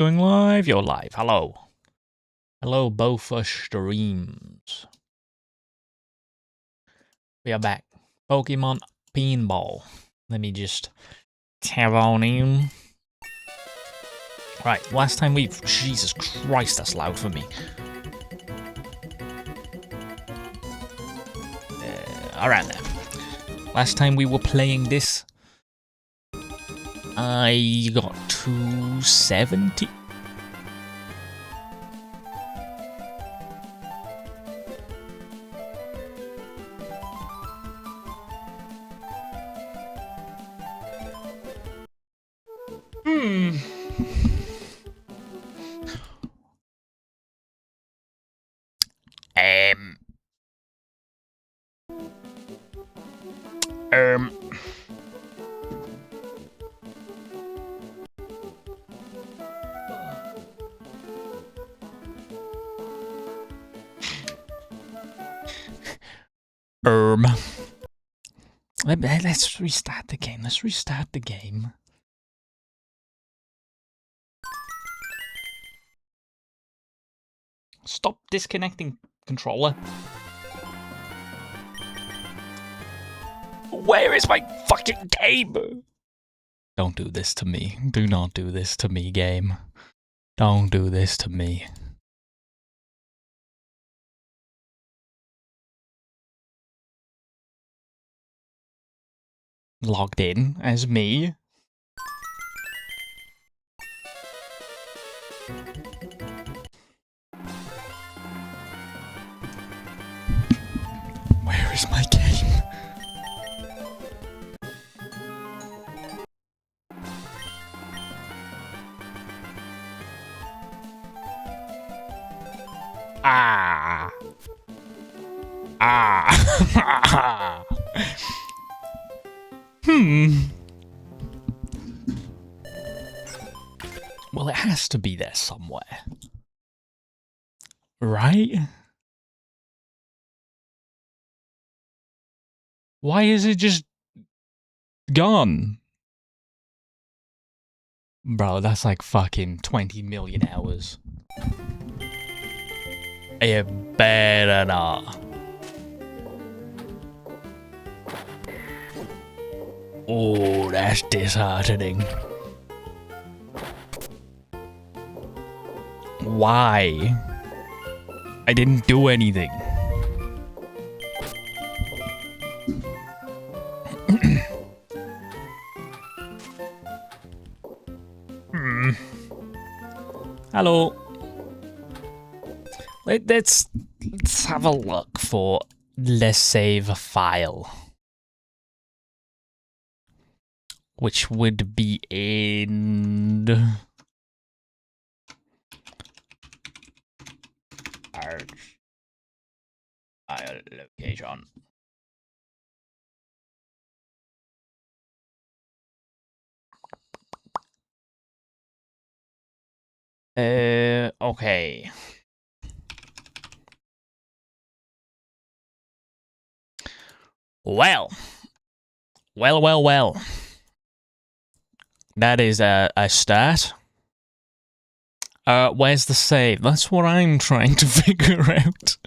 Going live? You're live. Hello. Hello, both streams. We are back. Pokemon Pinball. Let me just tab on in. Right, last time we... Jesus Christ, that's loud for me. Alright then. Last time we were playing this, I got 270. Let's restart the game. Let's restart the game. Stop disconnecting controller. Where is my fucking game? Don't do this to me. Do not do this to me, game. Don't do this to me. Logged in as me. Where is my game? Ah. Ah. Well, it has to be there somewhere. Right? Why is it just gone? Bro, that's like fucking 20 million hours. You better not. Oh, that's disheartening. Why? I didn't do anything. Hello. Let's have a look for let's save a file. Which would be in our location. Okay. Well. That is a start. Where's the save? That's what I'm trying to figure out.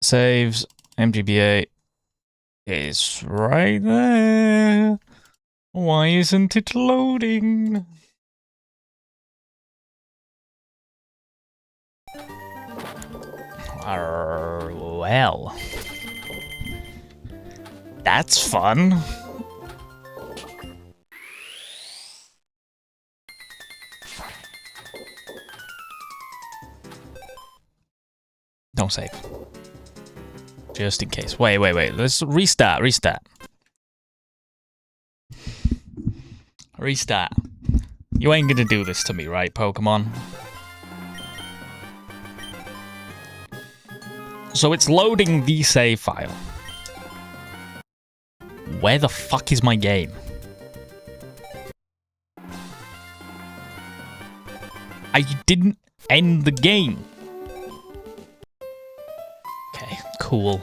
Saves, MGBA is right there. Why isn't it loading? Well. That's fun. Don't save. Just in case. Wait. Let's restart. Restart. You ain't gonna do this to me, right, Pokemon? So it's loading the save file. Where the fuck is my game? I didn't end the game. Okay, cool.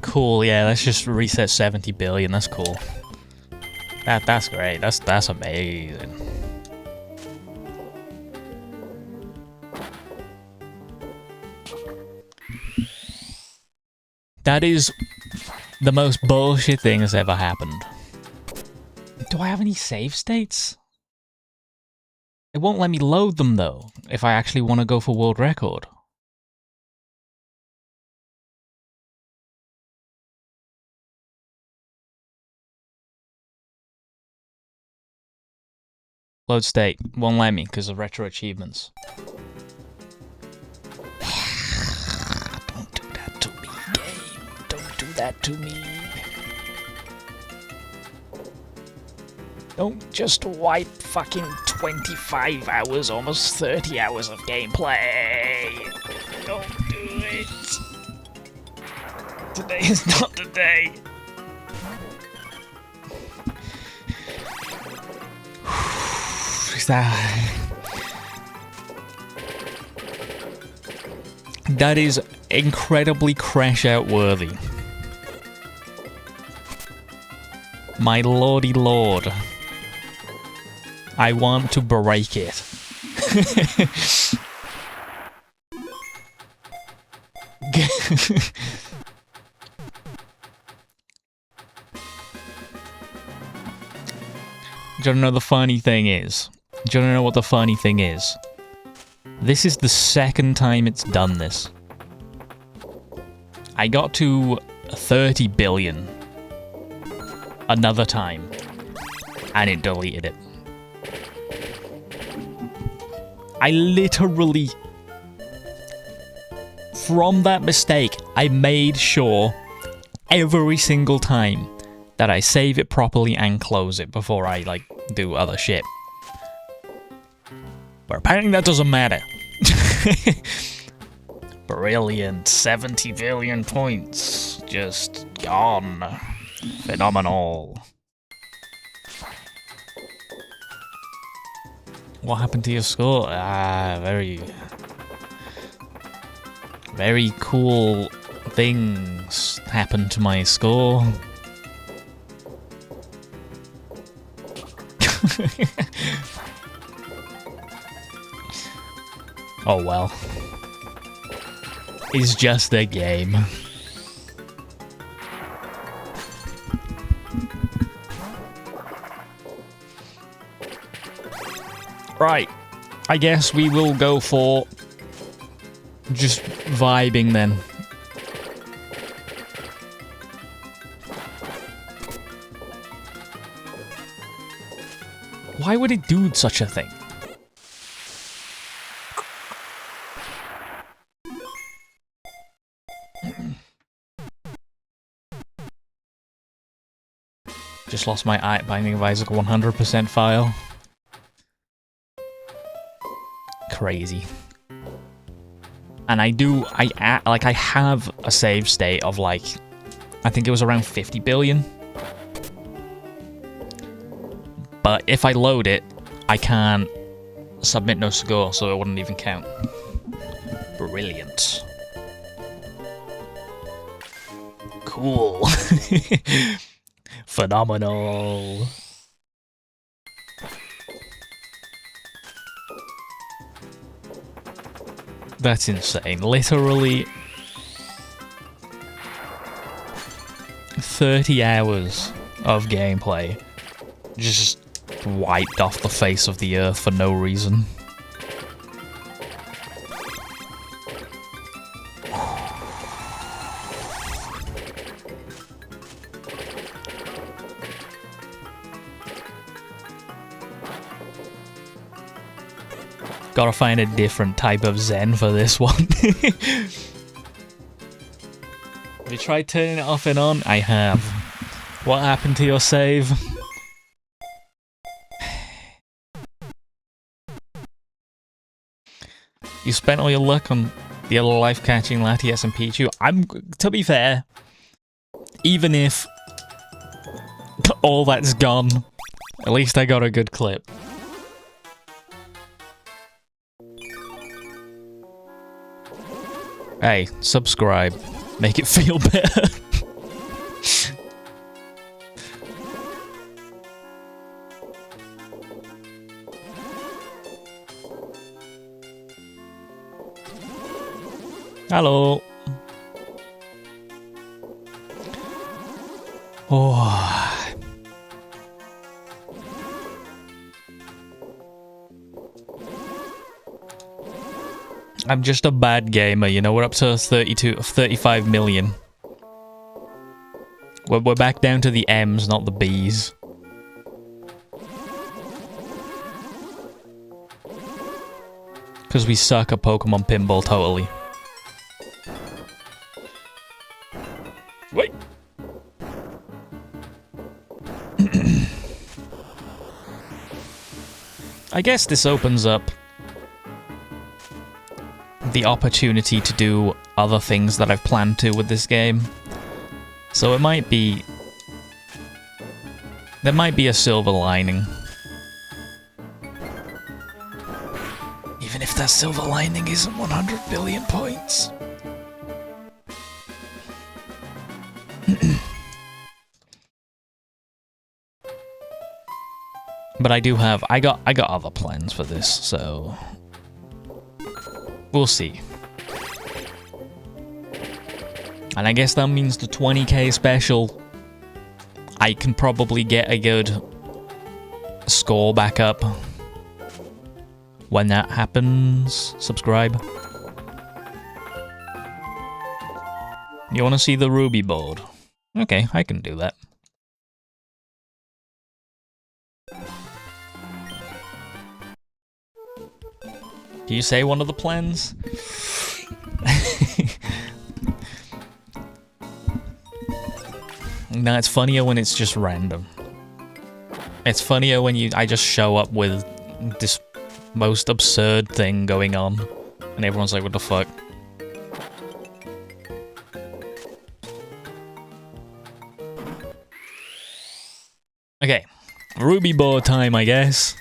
Cool, yeah, let's just reset 70 billion, that's cool. That's great. That's amazing. That is the most bullshit thing that's ever happened. Do I have any save states? It won't let me load them though, if I actually want to go for world record. Load state. Won't let me because of retro achievements. Don't do that to me, game. Don't do that to me. Don't just wipe fucking 25 hours, almost 30 hours of gameplay. Don't do it. Today is not the day. That is incredibly crash out worthy. My lordy lord. I want to break it. Do you know the funny thing is? Do you know what the funny thing is? This is the second time it's done this. I got to 30 billion another time, and it deleted it. I literally, from that mistake, I made sure every single time that I save it properly and close it before I, like, do other shit. But apparently that doesn't matter. Brilliant. 70 billion points. Just gone. Phenomenal. What happened to your score? Very cool things happened to my score. Oh well. It's just a game. Right. I guess we will go for just vibing then. Why would it do such a thing? Just lost my Binding of Isaac 100% file. Crazy. And I have a save state of like, I think it was around 50 billion. But if I load it, I can't submit no score, so it wouldn't even count. Brilliant. Cool. Phenomenal. That's insane. Literally 30 hours of gameplay just wiped off the face of the earth for no reason. Gotta find a different type of zen for this one. Have you tried turning it off and on? I have. What happened to your save? You spent all your luck on the other life-catching Latias and Pichu. To be fair, even if all that's gone, at least I got a good clip. Hey, subscribe. Make it feel better. Hello. Oh. I'm just a bad gamer, you know, we're up to 35 million. We're back down to the M's, not the B's. Because we suck at Pokemon Pinball totally. Wait! I guess this opens up the opportunity to do other things that I've planned to with this game. So it might be... there might be a silver lining. Even if that silver lining isn't 100 billion points. But I do have... I got other plans for this, so... we'll see. And I guess that means the 20k special, I can probably get a good score back up when that happens. Subscribe. You want to see the Ruby board? Okay, I can do that. Do you say one of the plans? No, it's funnier when it's just random. It's funnier when I just show up with this most absurd thing going on, and everyone's like, what the fuck? Okay, Ruby board time, I guess.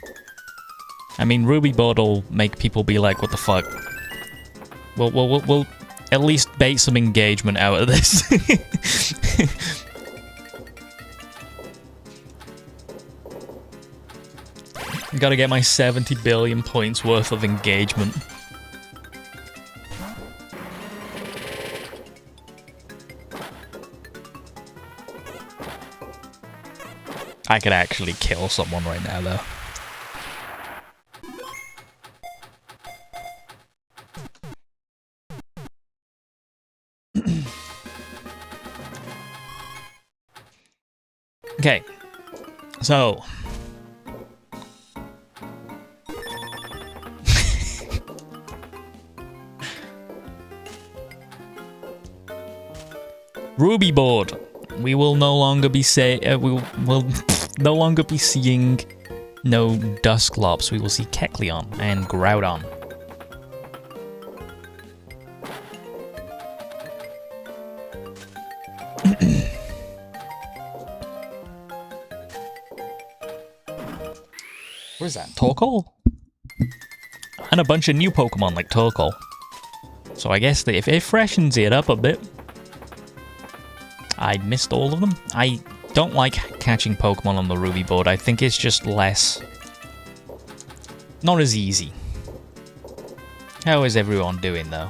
I mean, Ruby board will make people be like, what the fuck? We'll at least bait some engagement out of this. Gotta get my 70 billion points worth of engagement. I could actually kill someone right now, though. Okay, so... Ruby board. We will no longer be we'll no longer be seeing no Dusclops. We will see Kecleon and Groudon. What is that? Torkoal? And a bunch of new Pokemon like Torkoal. So I guess that if it freshens it up a bit. I missed all of them. I don't like catching Pokemon on the Ruby board. I think it's just less... not as easy. How is everyone doing, though?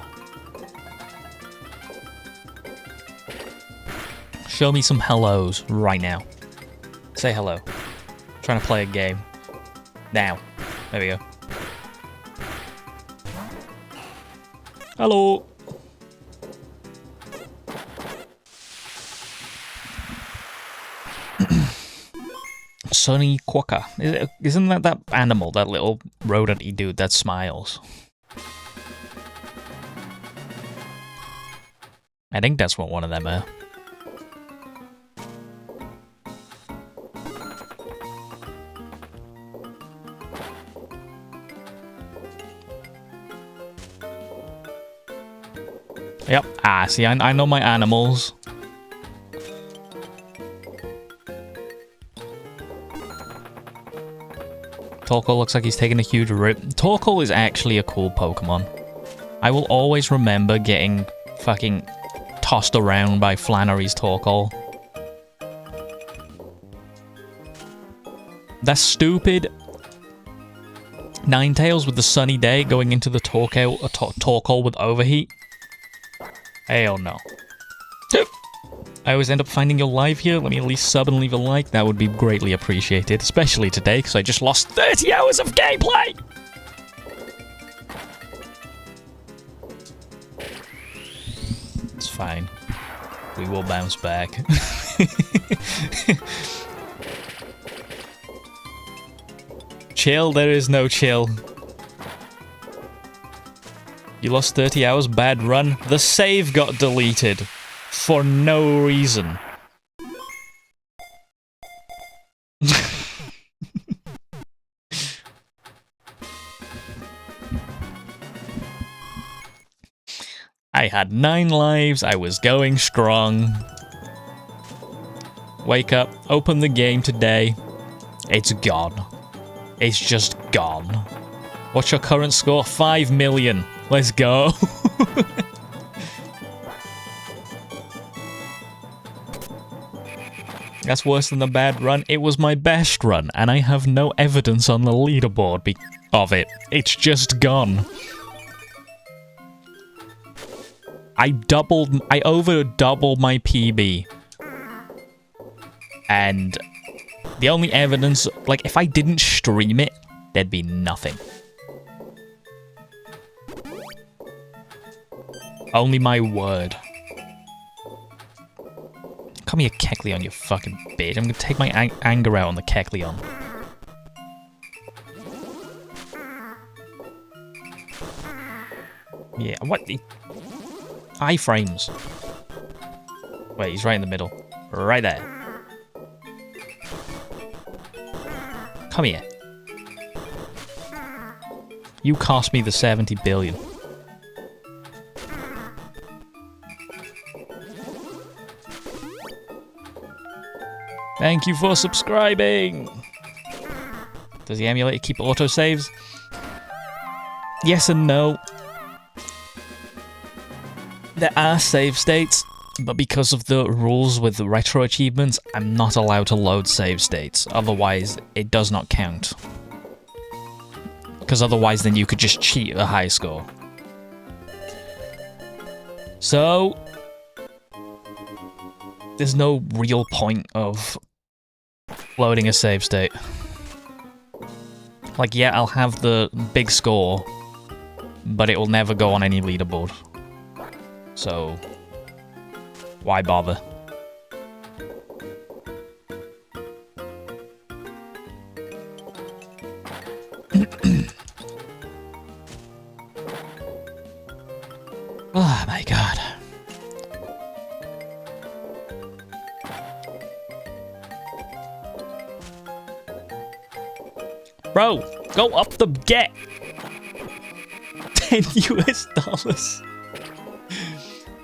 Show me some hellos right now. Say hello. I'm trying to play a game. Now. There we go. Hello! Sonny Quokka. Isn't that animal, that little rodent-y dude that smiles? I think that's what one of them are. Yep. Ah, see, I know my animals. Torkoal looks like he's taking a huge rip. Torkoal is actually a cool Pokemon. I will always remember getting fucking tossed around by Flannery's Torkoal. That stupid Ninetales with the sunny day going into the Torkoal with overheat. Hell no. I always end up finding your live here. Let me at least sub and leave a like. That would be greatly appreciated, especially today, because I just lost 30 hours of gameplay! It's fine. We will bounce back. Chill, there is no chill. You lost 30 hours, bad run. The save got deleted. For no reason. I had 9 lives, I was going strong. Wake up, open the game today. It's gone. It's just gone. What's your current score? 5 million. Let's go. That's worse than the bad run. It was my best run, and I have no evidence on the leaderboard of it. It's just gone. I over doubled my PB. And the only evidence, like, if I didn't stream it, there'd be nothing. Only my word. Come here, Kecleon, you fucking bitch. I'm gonna take my anger out on the Kecleon. Yeah, what the... iframes. Wait, he's right in the middle. Right there. Come here. You cost me the 70 billion. Thank you for subscribing! Does the emulator keep autosaves? Yes and no. There are save states, but because of the rules with the retro achievements, I'm not allowed to load save states. Otherwise, it does not count. Because otherwise, then you could just cheat a high score. So... there's no real point of loading a save state. Like, yeah, I'll have the big score, but it will never go on any leaderboard. So, why bother? Oh my god. Bro, go up the get. 10 US dollars.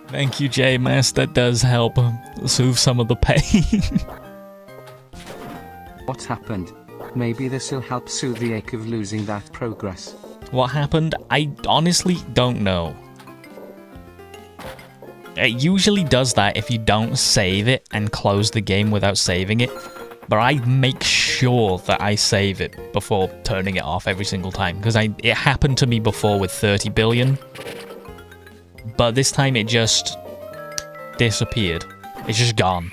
Thank you, J-Mass. That does help soothe some of the pain. What happened? Maybe this'll help soothe the ache of losing that progress. What happened? I honestly don't know. It usually does that if you don't save it and close the game without saving it. But I make sure that I save it before turning it off every single time. Because it happened to me before with 30 billion. But this time it just disappeared. It's just gone.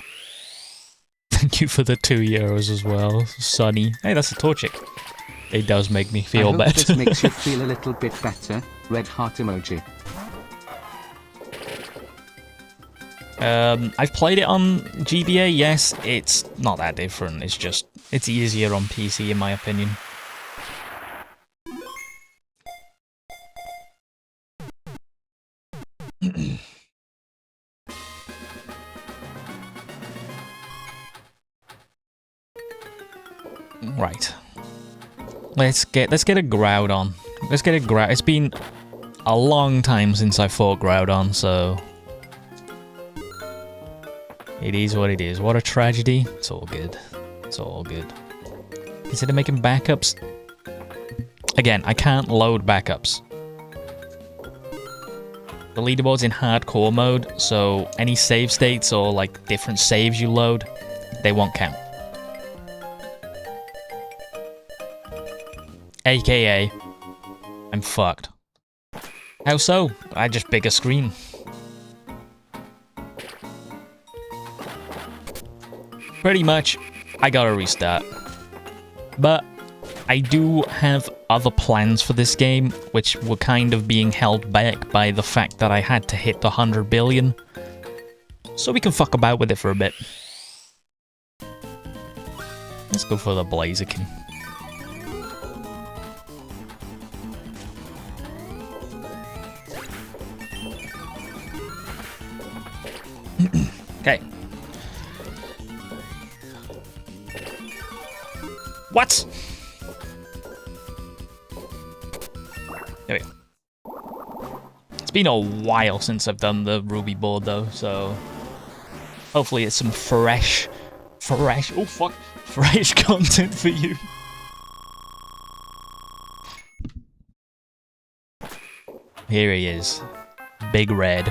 Thank you for the €2 as well, Sunny. Hey, that's a Torchic. It does make me feel better. This makes you feel a little bit better. Red heart emoji. I've played it on GBA, yes, it's not that different, it's easier on PC in my opinion. Right. Let's get a Groudon. Let's get a Groudon. It's been a long time since I fought Groudon, so... it is what it is. What a tragedy. It's all good. It's all good. Consider making backups. Again, I can't load backups. The leaderboard's in hardcore mode, so any save states or like different saves you load, they won't count. AKA, I'm fucked. How so? I just bigger screen. Pretty much, I gotta restart. But I do have other plans for this game, which were kind of being held back by the fact that I had to hit the 100 billion. So we can fuck about with it for a bit. Let's go for the Blaziken. Okay. What? There we go. It's been a while since I've done the Ruby board though, so hopefully it's some fresh, oh fuck, fresh content for you. Here he is, Big Red.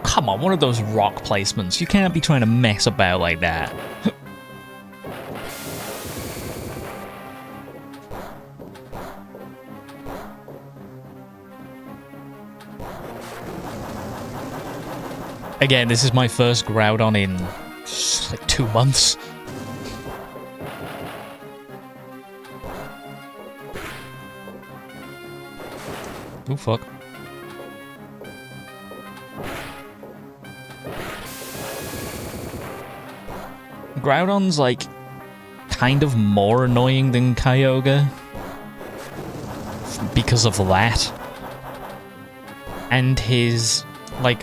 Come on, one of those rock placements. You can't be trying to mess about like that. Again, this is my first Groudon in like 2 months. Oh fuck. Groudon's like kind of more annoying than Kyogre because of that. And his like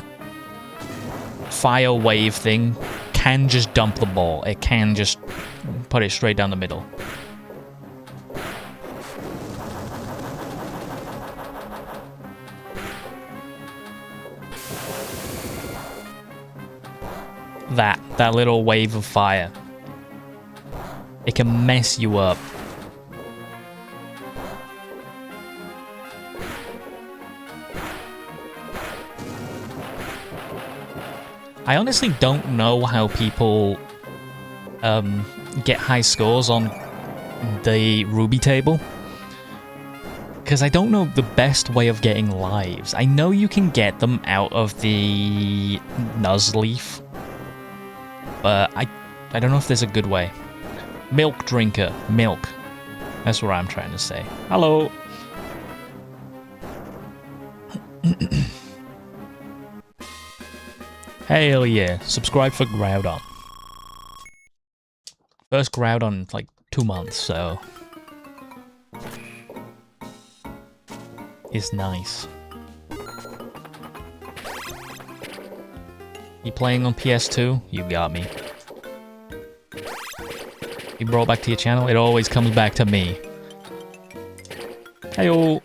fire wave thing can just dump the ball. It can just put it straight down the middle. That little wave of fire. It can mess you up. I honestly don't know how people get high scores on the Ruby table. Because I don't know the best way of getting lives. I know you can get them out of the Nuzleaf. But I don't know if there's a good way. Milk drinker. Milk. That's what I'm trying to say. Hello. Hell yeah. Subscribe for Groudon. First Groudon in like 2 months, so... It's nice. You playing on PS2? You got me. You brought back to your channel? It always comes back to me. Hey-oh!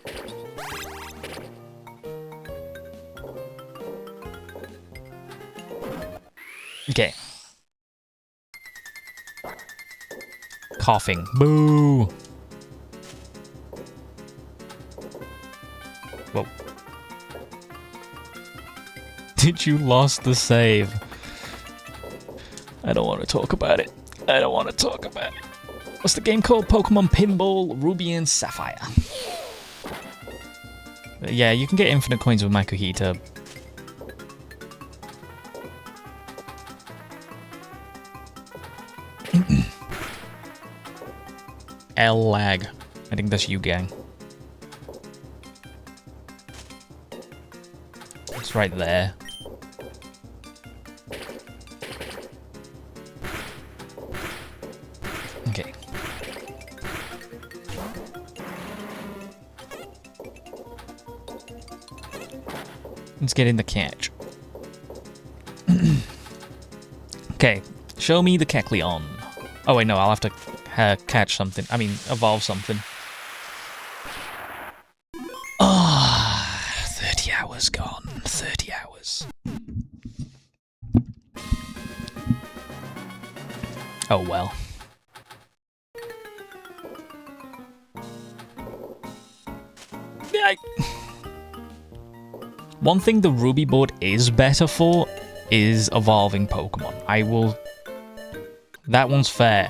Okay. Coughing. Boo! Whoa. Did you lost the save? I don't want to talk about it. I don't want to talk about it. What's the game called? Pokemon Pinball Ruby and Sapphire. Yeah, you can get infinite coins with Makuhita. L lag. I think that's you, gang. It's right there. Okay. Let's get in the catch. Okay, show me the Kecleon. Oh wait, no, I'll have to catch something. I mean, evolve something. Ah, 30 hours gone. 30 hours. Oh well. One thing the Ruby board is better for is evolving Pokemon. I will... That one's fair.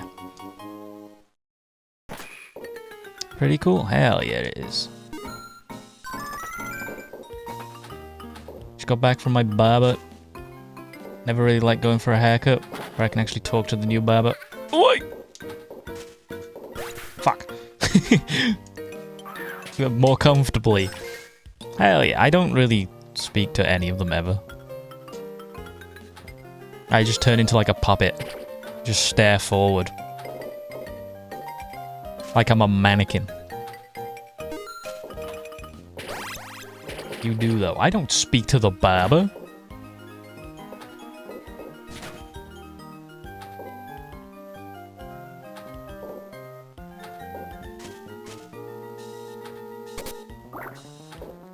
Pretty cool. Hell yeah, it is. Just got back from my barber. Never really liked going for a haircut, where I can actually talk to the new barber. Oi! Fuck. More comfortably. Hell yeah, I don't really speak to any of them ever. I just turn into like a puppet. Just stare forward. Like I'm a mannequin. You do though. I don't speak to the barber.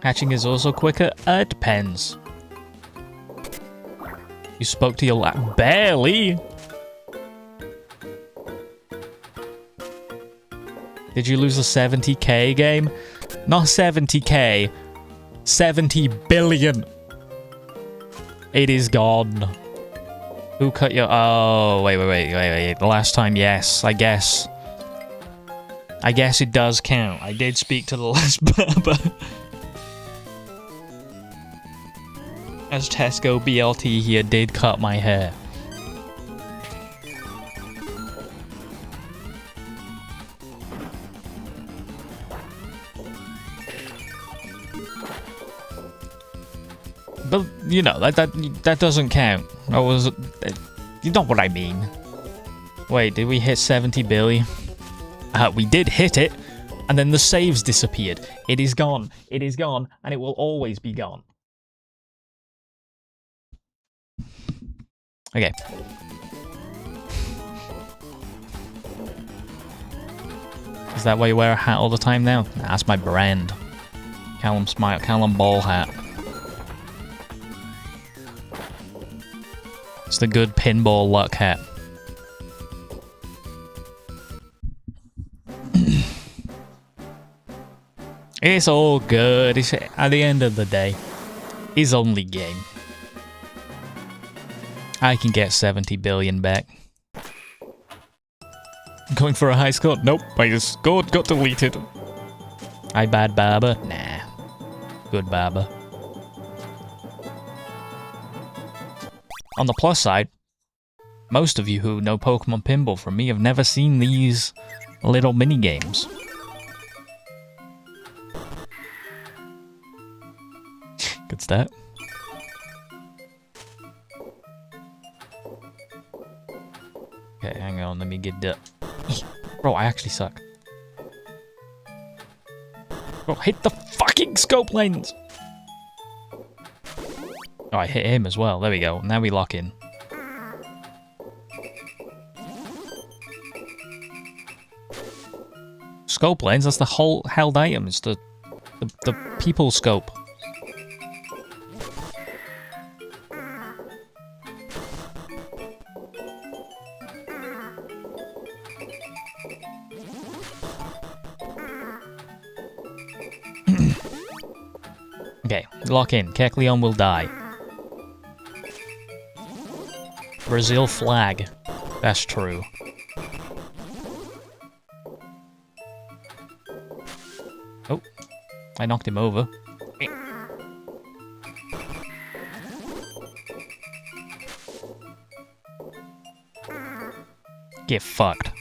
Hatching is also quicker? It depends. You spoke to your lab. Barely! Did you lose a 70k game? Not 70k. 70 billion. It is gone. Who cut your... Oh, wait. The last time, yes, I guess. I guess it does count. I did speak to the last barber. As Tesco BLT here did cut my hair. But, you know, that doesn't count. That was... You know what I mean. Wait, did we hit 70 billion? We did hit it, and then the saves disappeared. It is gone. It is gone, and it will always be gone. Okay. Is that why you wear a hat all the time now? Nah, that's my brand. Callum Smile, Callum Ball hat. It's the good pinball luck hat. It's all good. It's, at the end of the day, it's only game. I can get 70 billion back. Going for a high score? Nope, I scored, got deleted. I bad barber? Nah. Good barber. On the plus side, most of you who know Pokemon Pinball from me have never seen these little mini-games. Good start. Okay, hang on, let me get the... Bro, I actually suck. Bro, hit the fucking scope lens! Oh, I hit him as well. There we go. Now we lock in. Scope lens, that's the whole held item. It's the people scope. Okay, lock in. Kecleon will die. Brazil flag. That's true. Oh, I knocked him over. Get fucked.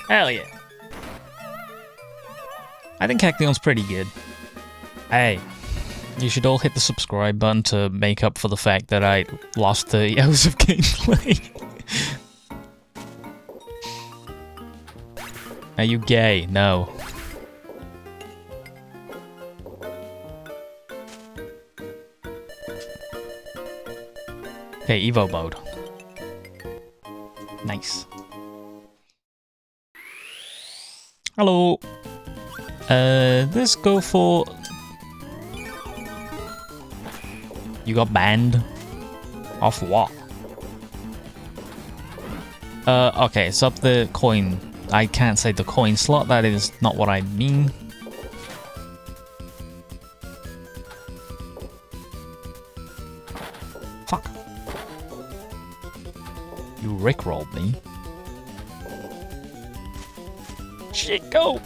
Hell yeah. I think Kecleon's pretty good. Hey, you should all hit the subscribe button to make up for the fact that I lost 30 hours of gameplay. Are you gay? No. Okay, Evo mode. Nice. Hello. Let's go for... You got banned? Off what? Okay, it's up the coin. I can't say the coin slot, that is not what I mean. Fuck. You rickrolled me. Shit, go!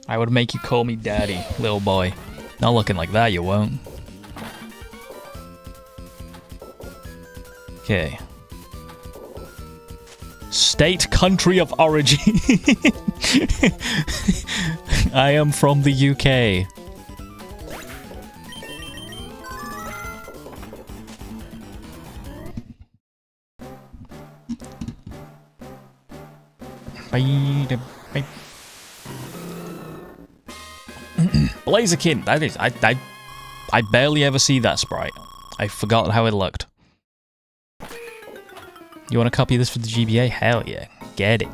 I would make you call me daddy, little boy. Not looking like that, you won't. Okay. State, country of origin. I am from the UK. Bye. Blazerkin, that is, I barely ever see that sprite. I forgot how it looked. You want to copy this for the GBA? Hell yeah, get it.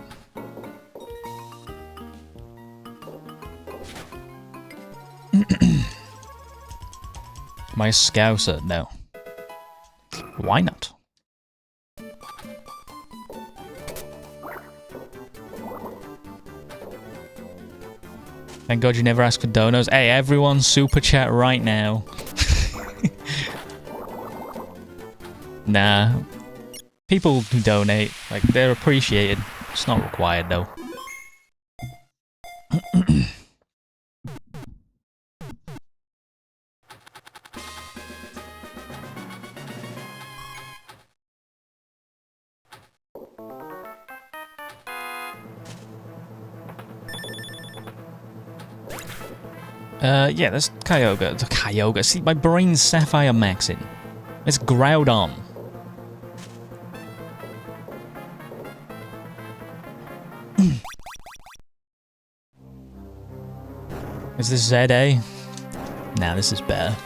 Am I a scouser? No. Why not? Thank God you never asked for donos. Hey, everyone, super chat right now. Nah. People who donate, like, they're appreciated. It's not required, though. Yeah, there's Kyogre. The Kyogre. See, my brain's Sapphire maxing. It's Groudon. Is this ZA? Nah, this is better.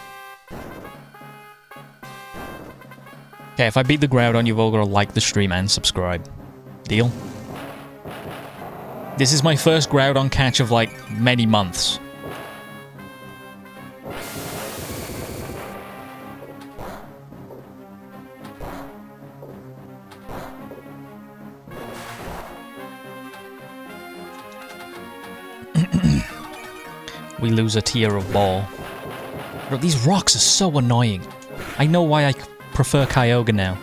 Okay, if I beat the Groudon, you've all got to like the stream and subscribe. Deal? This is my first Groudon catch of, like, many months. We lose a tier of ball. Bro, these rocks are so annoying. I know why I prefer Kyogre now.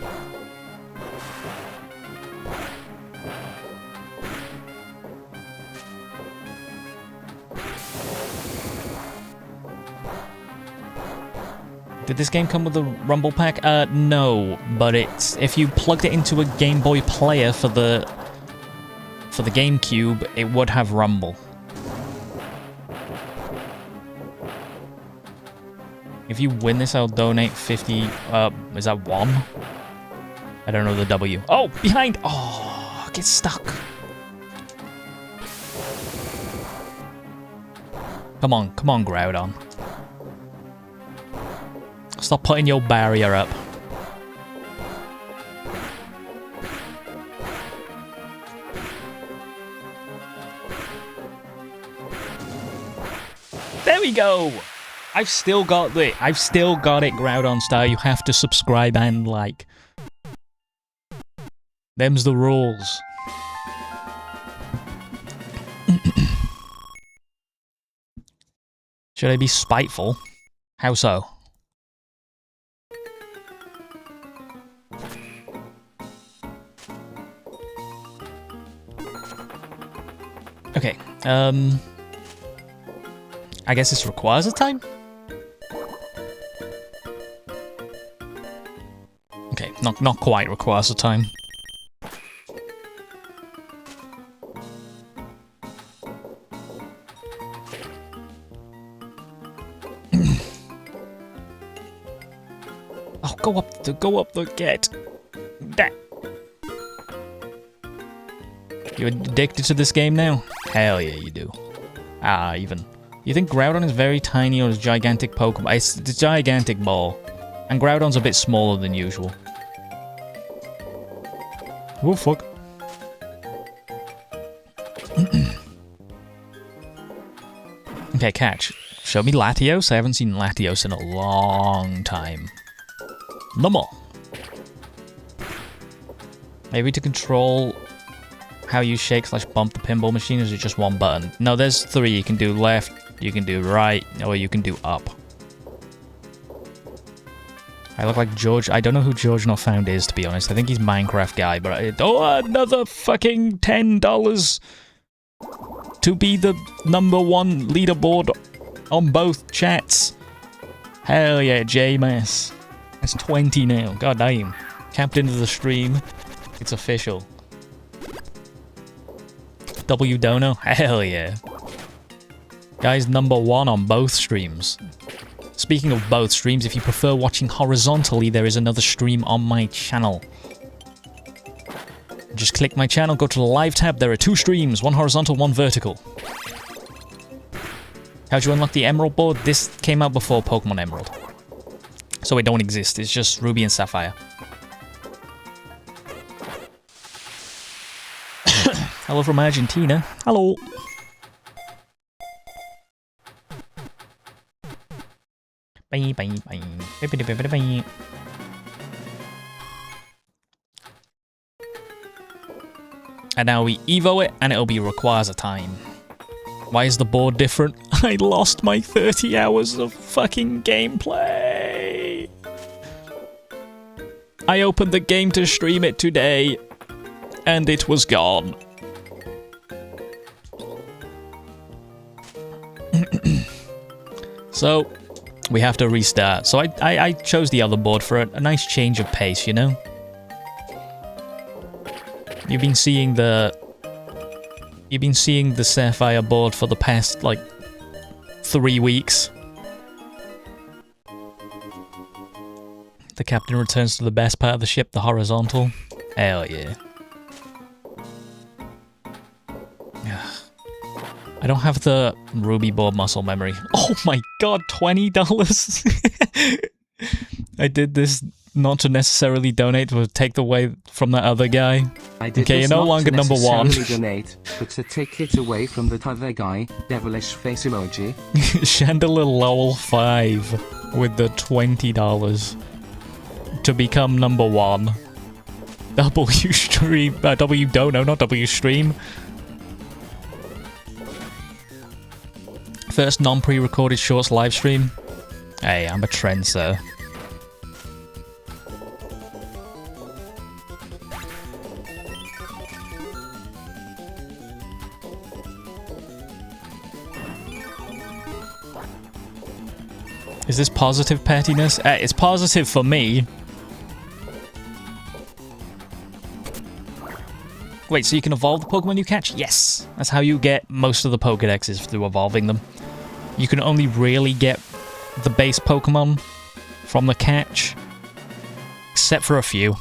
Did this game come with a Rumble Pack? No, but it's if you plugged it into a Game Boy player for the GameCube, it would have Rumble. If you win this, I'll donate 50, is that 1? I don't know the W. Oh, behind! Oh, get stuck. Come on, Groudon. Stop putting your barrier up. There we go! I've still got it, Groudon style. You have to subscribe and like. Them's the rules. Should I be spiteful? How so? Okay, I guess this requires a time? Okay, not quite requires a time. Oh, go up the gate. That. You addicted to this game now? Hell yeah, you do. Ah, even. You think Groudon is very tiny or is gigantic Pokemon? It's the gigantic ball. And Groudon's a bit smaller than usual. Oh, fuck. Okay, catch. Show me Latios. I haven't seen Latios in a long time. No more. Maybe to control how you shake / bump the pinball machine, is it just one button? No, there's 3. You can do left, you can do right, or you can do up. I look like George. I don't know who George Not Found is, to be honest. I think he's Minecraft guy, but oh, another fucking $10 to be the #1 leaderboard on both chats. Hell yeah, J-Mass. That's 20 now. God damn. Captain of the stream. It's official. W Dono. Hell yeah. Guys, #1 on both streams. Speaking of both streams, if you prefer watching horizontally, there is another stream on my channel. Just click my channel, go to the live tab. There are 2 streams, one horizontal, one vertical. How'd you unlock the Emerald board? This came out before Pokemon Emerald. So it don't exist, it's just Ruby and Sapphire. Hello from Argentina. Hello. Bye, bye, bye. Bye, bye, bye, bye. And now we Evo it, and it'll be requires a time. Why is the board different? I lost my 30 hours of fucking gameplay. I opened the game to stream it today, and it was gone. So, we have to restart. So I chose the other board for a nice change of pace, you know? You've been seeing the Sapphire board for the past, like, 3 weeks. The captain returns to the best part of the ship, the horizontal. Hell yeah. I don't have the Ruby board muscle memory. Oh my god, $20! I did this not to necessarily donate, but take away from that other guy. Okay, you're no longer #1. Donate, but to take it away from that other guy. Devilish face emoji. Chandelier Lowell 5 with the $20 to become #1. W stream, W dono, not W stream. First non-pre-recorded shorts live stream. Hey, I'm a trendsetter. Is this positive pettiness? It's positive for me. Wait, so you can evolve the Pokemon you catch? Yes! That's how you get most of the Pokedexes, through evolving them. You can only really get the base Pokemon from the catch, except for a few.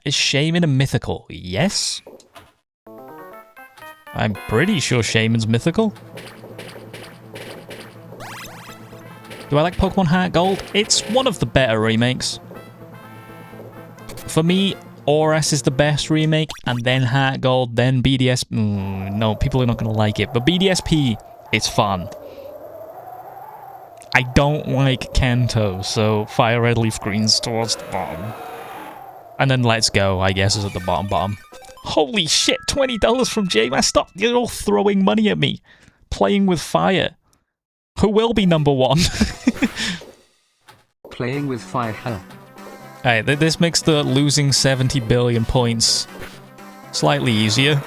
Is Shaman a mythical? Yes? I'm pretty sure Shaman's mythical. Do I like Pokemon Heart Gold? It's one of the better remakes. For me, Oras is the best remake, and then Heart Gold, then BDS... no, people are not going to like it, but BDSP, it's fun. I don't like Kanto, so Fire Red Leaf Green's towards the bottom. And then Let's Go, I guess, is at the bottom. Holy shit, $20 from J-Mass. Stop, you're all throwing money at me. Playing with fire. Who will be #1? Playing with fire, huh? Alright, this makes the losing 70 billion points slightly easier.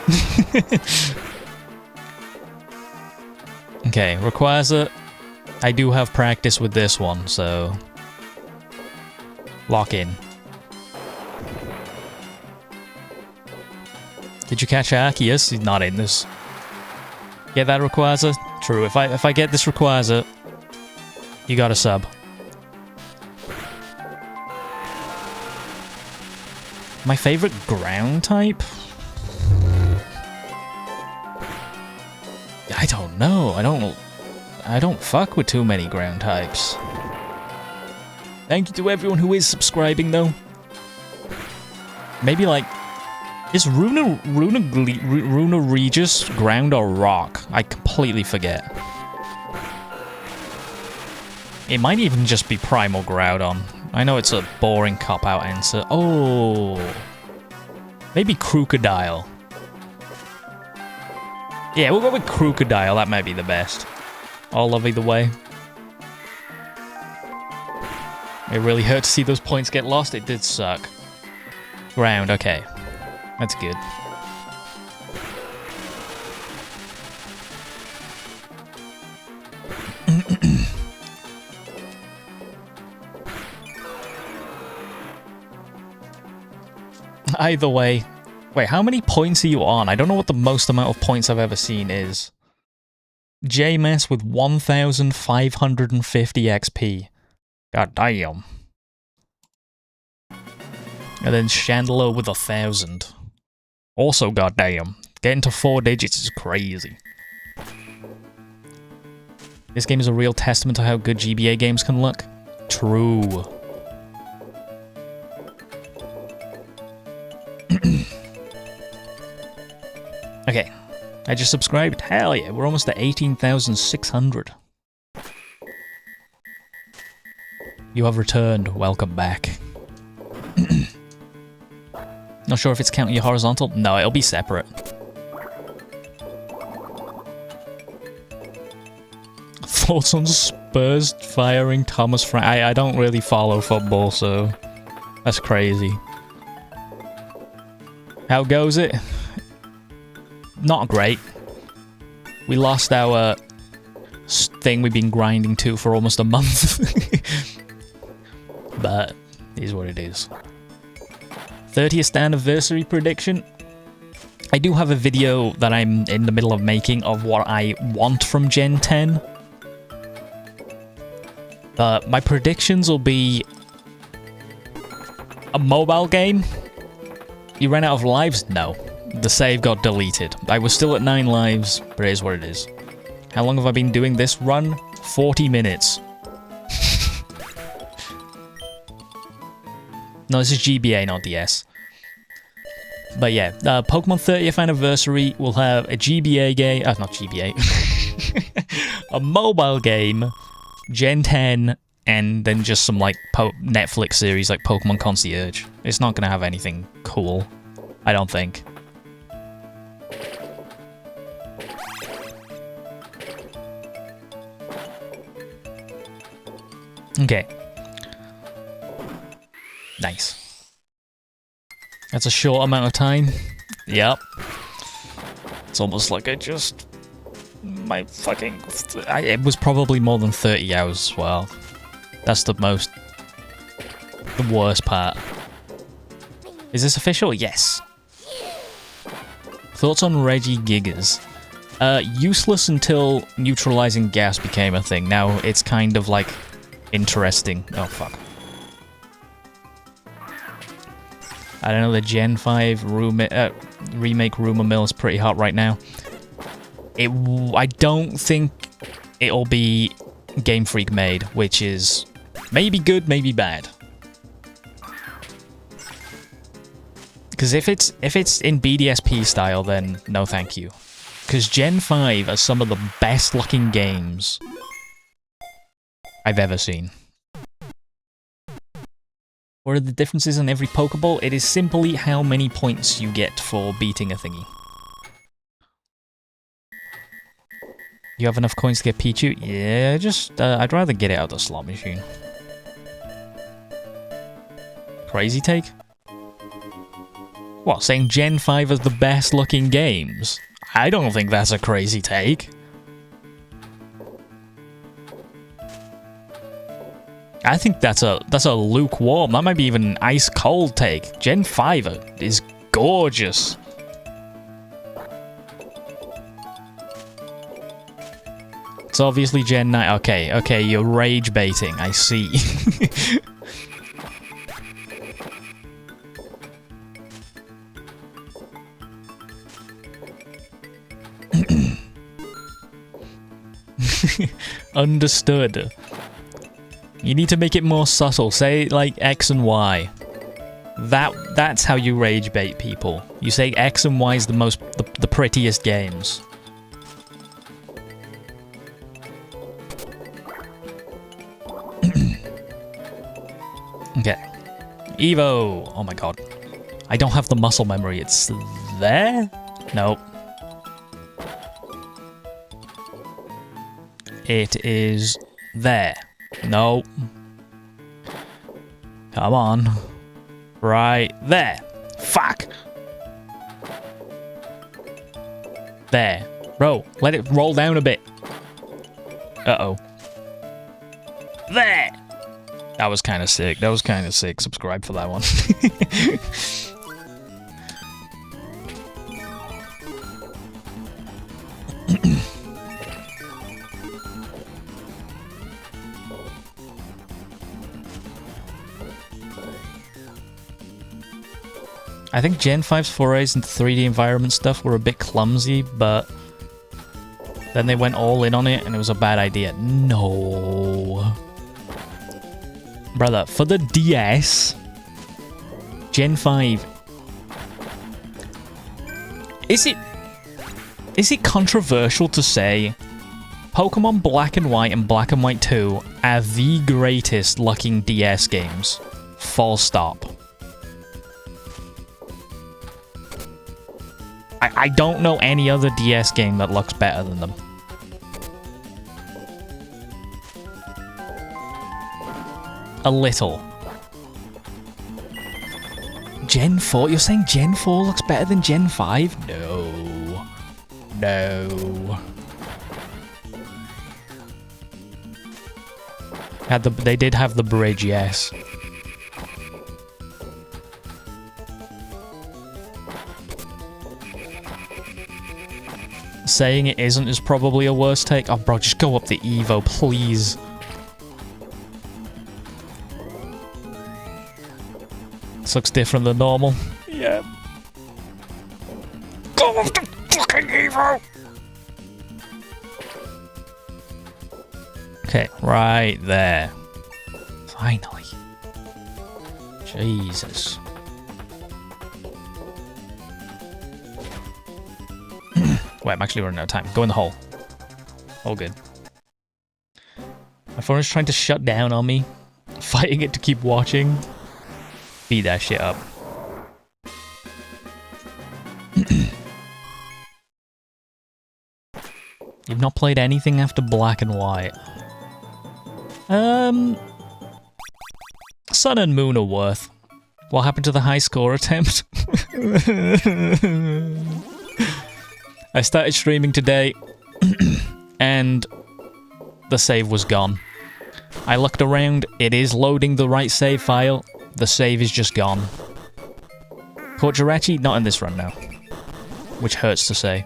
Okay, Rayquaza. I do have practice with this one, so... Lock in. Did you catch Arceus? He's not in this. Get that Rayquaza? True, if I get this Rayquaza, you got a sub. My favorite ground type? I don't know. I don't fuck with too many ground types. Thank you to everyone who is subscribing, though. Maybe, like... Is Runa Regis ground or rock? I completely forget. It might even just be Primal Groudon. I know it's a boring cop-out answer. Oh! Maybe Crocodile. Yeah, we'll go with Crocodile. That might be the best. All love either way. It really hurt to see those points get lost. It did suck. Ground, okay. That's good. Either way. Wait, how many points are you on? I don't know what the most amount of points I've ever seen is. JMS with 1,550 XP. God damn. And then Chandler with 1,000. Also goddamn. Getting to 4 digits is crazy. This game is a real testament to how good GBA games can look. True. Okay. I just subscribed. Hell yeah, we're almost at 18,600. You have returned. Welcome back. Not sure if it's counting your horizontal. No, it'll be separate. Thoughts on Spurs firing Thomas Frank? I don't really follow football, so that's crazy. How goes it? Not great. We lost our thing we've been grinding to for almost a month. But it is what it is. 30th anniversary prediction. I do have a video that I'm in the middle of making of what I want from Gen 10. But my predictions will be a mobile game. You ran out of lives? No. The save got deleted. I was still at 9 lives, but it is what it is. How long have I been doing this run? 40 minutes. No, this is GBA, not DS. But yeah, Pokemon 30th anniversary will have a GBA game... not GBA. A mobile game, Gen 10, and then just some, like, Netflix series like Pokemon Concierge. It's not gonna have anything cool. I don't think. Okay. Nice. That's a short amount of time. Yep. It's almost like I just... My fucking... it was probably more than 30 hours as well. That's the most... The worst part. Is this official? Yes. Thoughts on Regigigas? Useless until neutralizing gas became a thing. Now it's kind of like... interesting. Oh, fuck. I don't know, the Gen 5 remake rumor mill is pretty hot right now. I don't think it'll be Game Freak made, which is maybe good, maybe bad. Because if it's in BDSP style, then no thank you. Because Gen 5 are some of the best looking games I've ever seen. What are the differences in every Pokeball? It is simply how many points you get for beating a thingy. You have enough coins to get Pichu? Yeah, just... I'd rather get it out of the slot machine. Crazy take? What, saying Gen 5 is the best looking games? I don't think that's a crazy take. I think that's a lukewarm. That might be even an ice cold take. Gen 5 is gorgeous. It's obviously Gen 9. Okay, you're rage baiting. I see. Understood. You need to make it more subtle. Say, like, X and Y. That's how you rage bait people. You say X and Y is the prettiest games. Evo! Oh my god. I don't have the muscle memory. It's there? Nope. It is there. Nope. Come on. Right there. Fuck! There. Bro, let it roll down a bit. Uh-oh. There! That was kind of sick. That was kind of sick. Subscribe for that one. I think Gen 5's forays into 3D environment stuff were a bit clumsy, but then they went all in on it and it was a bad idea. No. Brother, for the DS, Gen 5, is it controversial to say Pokemon Black and White and Black and White 2 are the greatest looking DS games? Full stop. I don't know any other DS game that looks better than them. A little. Gen 4? You're saying Gen 4 looks better than Gen 5? No. No. They did have the bridge, yes. Saying it isn't is probably a worse take. Oh, bro, just go up the Evo, please. This looks different than normal. Yeah. Go up the fucking Evo! Okay, right there. Finally. Jesus. Wait, I'm actually running out of time. Go in the hole. All good. My phone is trying to shut down on me. Fighting it to keep watching. Beat that shit up. You've not played anything after Black and White. Sun and Moon are worth. What happened to the high score attempt? I started streaming today, and the save was gone. I looked around, it is loading the right save file, the save is just gone. Caught Jirachi? Not in this run now. Which hurts to say.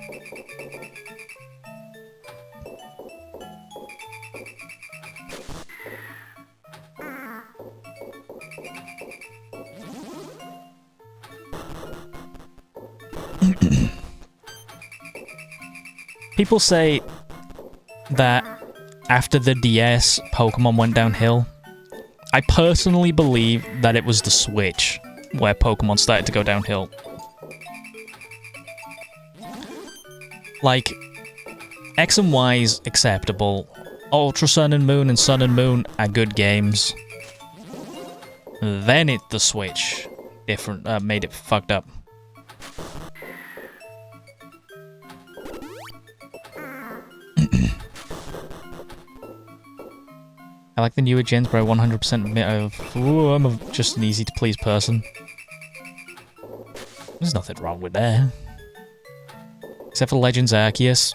People say that after the DS, Pokemon went downhill. I personally believe that it was the Switch where Pokemon started to go downhill. Like, X and Y's acceptable. Ultra Sun and Moon are good games. Then the Switch made it fucked up. I like the newer gens, but I 100% I'm just an easy-to-please person. There's nothing wrong with that. Except for Legends Arceus.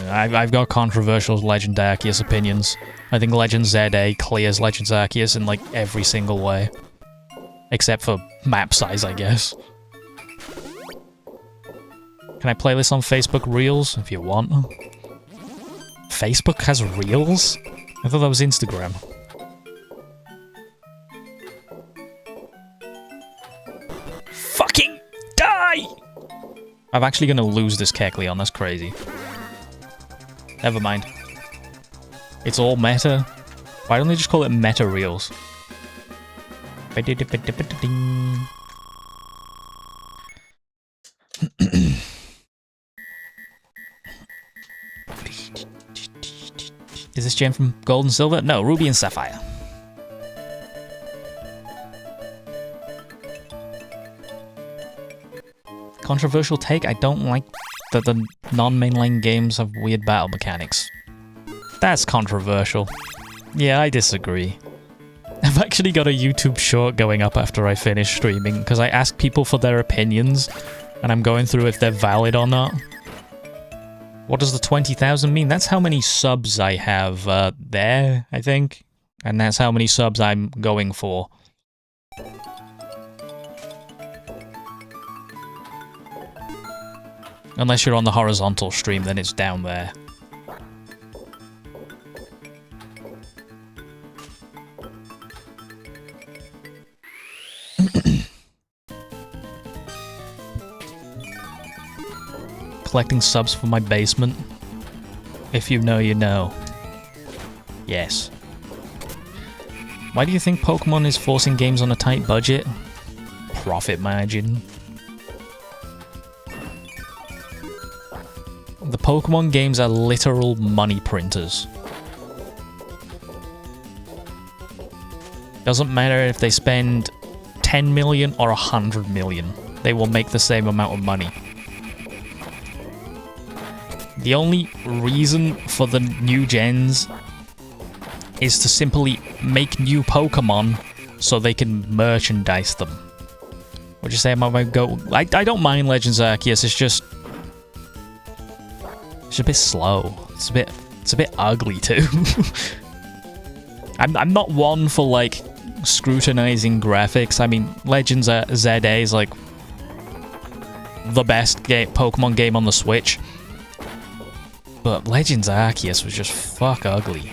I've got controversial Legend Arceus opinions. I think Legend ZA clears Legends Arceus in, like, every single way. Except for map size, I guess. Can I play this on Facebook Reels, if you want? Facebook has Reels? I thought that was Instagram. Fucking die! I'm actually gonna lose this Kecleon, that's crazy. Never mind. It's all meta. Why don't they just call it Meta Reels? Is this gem from Gold and Silver? No, Ruby and Sapphire. Controversial take, I don't like that the non-mainline games have weird battle mechanics. That's controversial. Yeah, I disagree. I've actually got a YouTube short going up after I finish streaming, because I ask people for their opinions, and I'm going through if they're valid or not. What does the 20,000 mean? That's how many subs I have there, I think. And that's how many subs I'm going for. Unless you're on the horizontal stream, then it's down there. Collecting subs for my basement. If you know, you know. Yes. Why do you think Pokemon is forcing games on a tight budget? Profit margin. The Pokemon games are literal money printers. Doesn't matter if they spend 10 million or 100 million. They will make the same amount of money. The only reason for the new gens is to simply make new Pokemon so they can merchandise them. What'd you say about my go? I don't mind Legends Arceus, it's just a bit slow. It's a bit ugly too. I'm not one for like scrutinizing graphics. I mean, Legends ZA is like the best Pokemon game on the Switch. But Legends Arceus was just fuck ugly.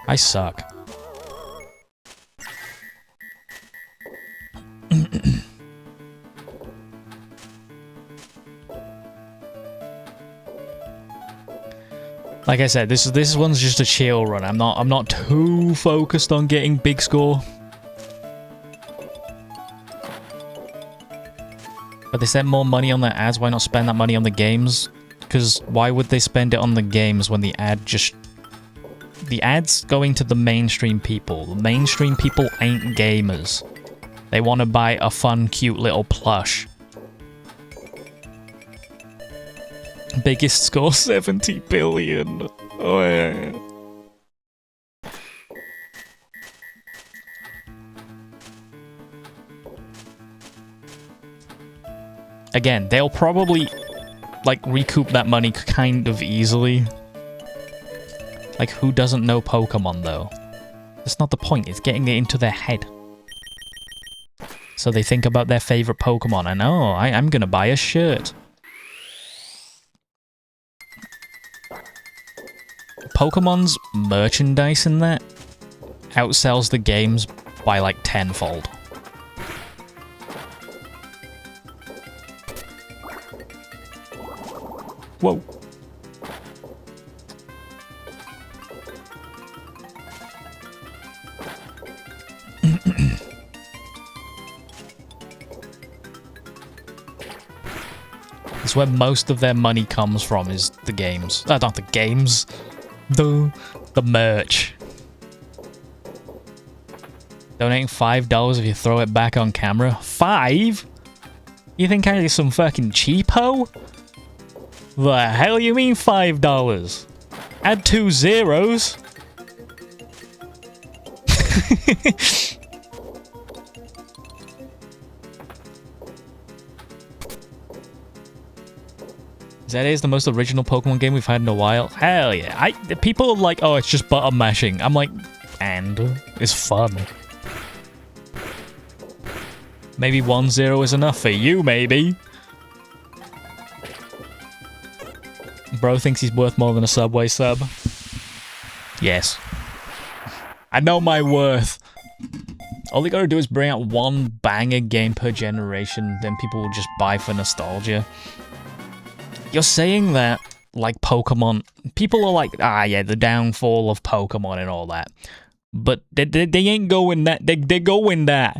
I suck. Like I said, this one's just a chill run. I'm not too focused on getting big score. But they spent more money on their ads, why not spend that money on the games? Because why would they spend it on the games when the ad's going to the mainstream people. The mainstream people ain't gamers. They want to buy a fun, cute little plush. Biggest score 70 billion. Oh yeah. Again, they'll probably like recoup that money kind of easily. Like, who doesn't know Pokemon though? That's not the point, it's getting it into their head. So they think about their favorite Pokemon and oh, I'm gonna buy a shirt. Pokemon's merchandise in that outsells the games by like tenfold. Whoa. It's where most of their money comes from, is the games. Not the games. The merch. Donating $5 if you throw it back on camera. 5? You think I'm some fucking cheapo? The hell you mean $5? Add 2 zeros. That is the most original Pokemon game we've had in a while. Hell yeah. People are like, oh, it's just button mashing. I'm like, and it's fun. Maybe 1 0 is enough for you, maybe. Bro thinks he's worth more than a Subway sub. Yes. I know my worth. All they gotta do is bring out one banger game per generation, then people will just buy for nostalgia. You're saying that, like, Pokemon... People are like, ah, yeah, the downfall of Pokemon and all that. But they ain't going that... They're going that.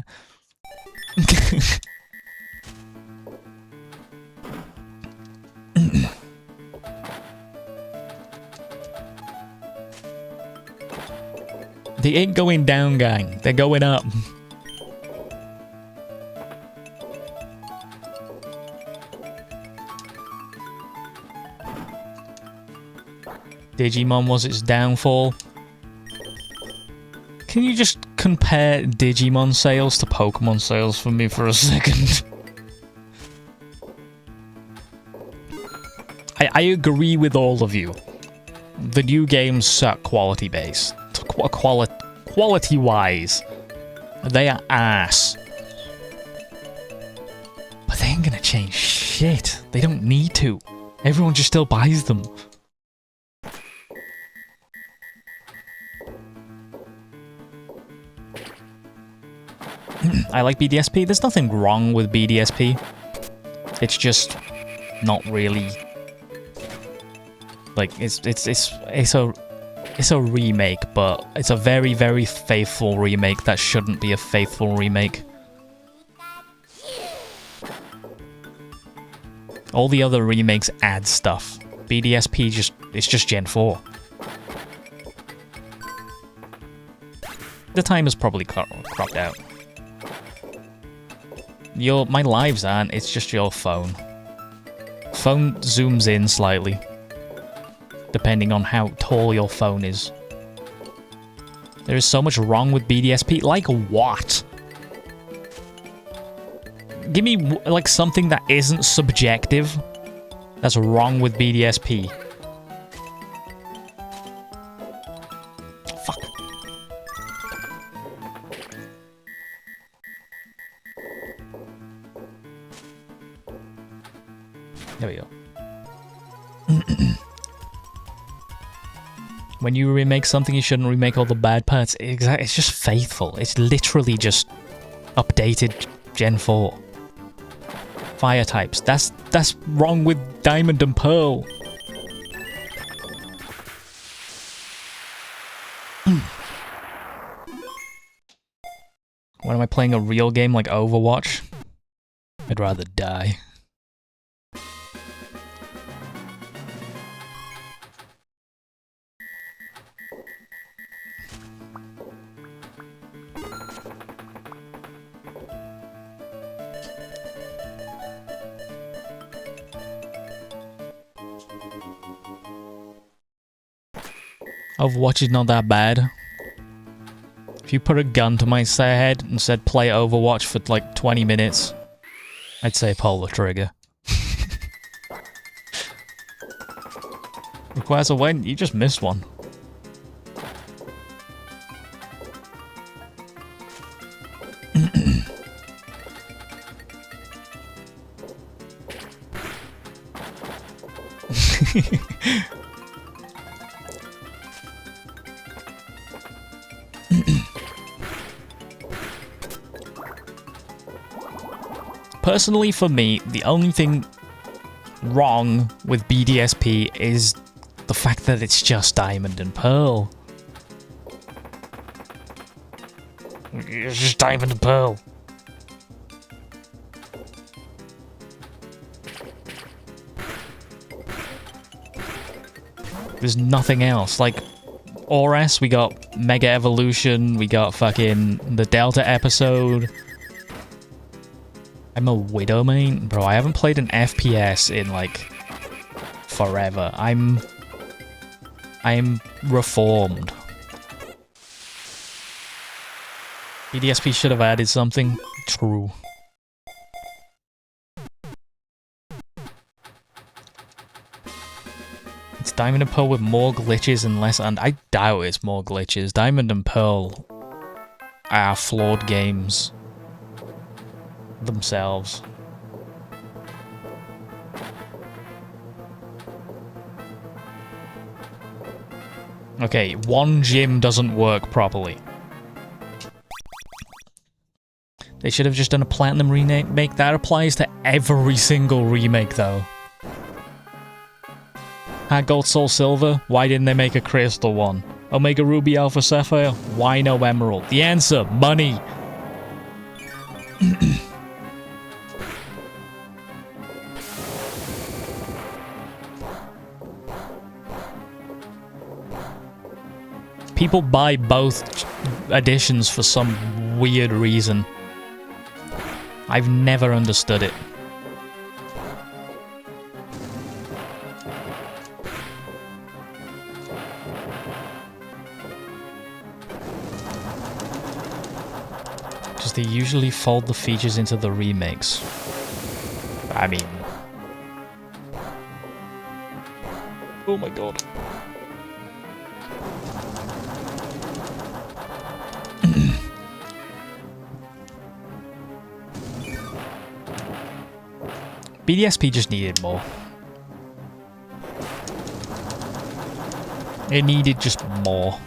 They ain't going down, gang. They're going up. Digimon was its downfall. Can you just compare Digimon sales to Pokemon sales for me for a second? I agree with all of you. The new games suck quality-based. Quality-wise. They are ass. But they ain't gonna change shit. They don't need to. Everyone just still buys them. I like BDSP. There's nothing wrong with BDSP. It's just not really like it's a remake, but it's a very, very faithful remake that shouldn't be a faithful remake. All the other remakes add stuff. BDSP it's just Gen 4. The time is probably cropped out. My lives aren't, it's just your phone. Phone zooms in slightly, depending on how tall your phone is. There is so much wrong with BDSP. Like what? Give me, like, something that isn't subjective that's wrong with BDSP. Fuck. There we go. When you remake something, you shouldn't remake all the bad parts. It's just faithful. It's literally just updated Gen 4. Fire types. That's wrong with Diamond and Pearl. When am I playing a real game like Overwatch? I'd rather die. Overwatch is not that bad. If you put a gun to my head and said play Overwatch for like 20 minutes, I'd say pull the trigger. Requires a win? You just missed one. Personally, for me, the only thing wrong with BDSP is the fact that it's just Diamond and Pearl. It's just Diamond and Pearl. There's nothing else. Like, Ores, we got Mega Evolution, we got fucking the Delta episode. I'm a Widow main? Bro, I haven't played an FPS in, like, forever. I'm reformed. BDSP should have added something. True. It's Diamond and Pearl with more glitches and less, and I doubt it's more glitches. Diamond and Pearl are flawed games themselves. Okay, one gym doesn't work properly. They should have just done a Platinum remake. That applies to every single remake, though. Had Gold, Soul, Silver? Why didn't they make a Crystal one? Omega Ruby, Alpha, Sapphire? Why no Emerald? The answer, money! People buy both editions for some weird reason. I've never understood it. They usually fold the features into the remakes. I mean... Oh my god. BDSP just needed more. It needed just more.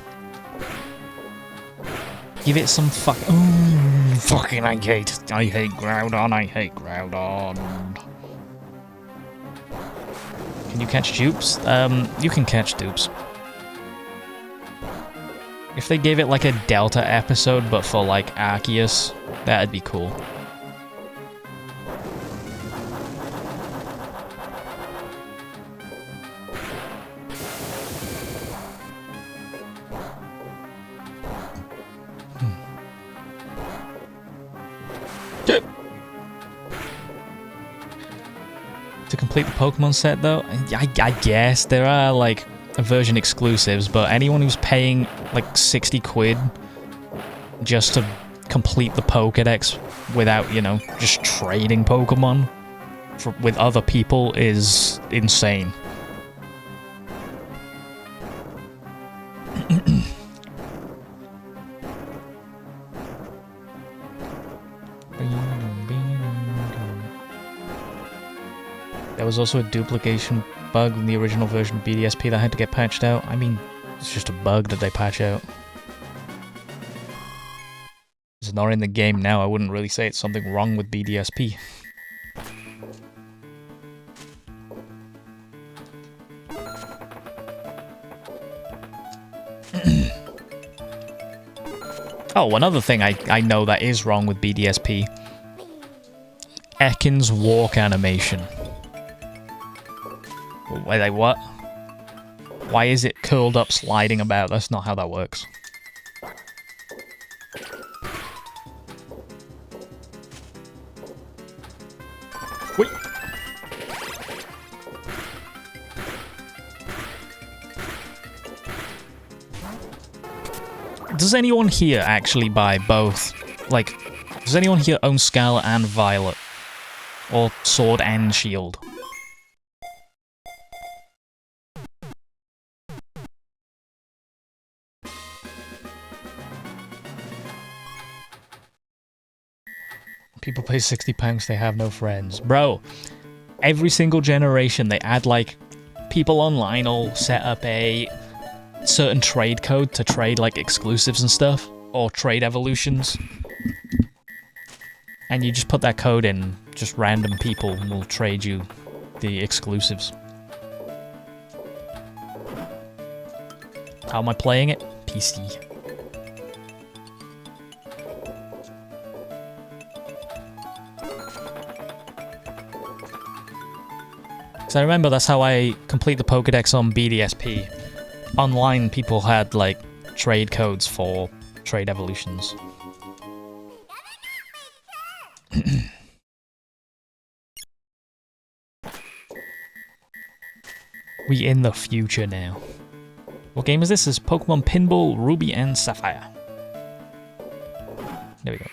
Give it some fucking I hate Groudon, I hate Groudon. Can you catch dupes? You can catch dupes. If they gave it like a Delta episode, but for like Arceus, that'd be cool. To complete the Pokemon set, though, I guess there are like version exclusives, but anyone who's paying like 60 quid just to complete the Pokédex without, you know, just trading Pokemon with other people is insane. There was also a duplication bug in the original version of BDSP that had to get patched out. I mean, it's just a bug that they patch out. It's not in the game now. I wouldn't really say it's something wrong with BDSP. Oh, another thing I know that is wrong with BDSP. Ekans' walk animation. Wait, what? Why is it curled up sliding about? That's not how that works. Wait. Does anyone here actually buy both? Like, does anyone here own Scarlet and Violet? Or Sword and Shield? People pay £60, they have no friends. Bro, every single generation they add, like, people online all set up a certain trade code to trade, like, exclusives and stuff. Or trade evolutions. And you just put that code in, just random people will trade you the exclusives. How am I playing it? PC. So I remember that's how I complete the Pokédex on BDSP. Online, people had, like, trade codes for trade evolutions. We in the future now. What game is this? This is Pokemon Pinball, Ruby and Sapphire. There we go.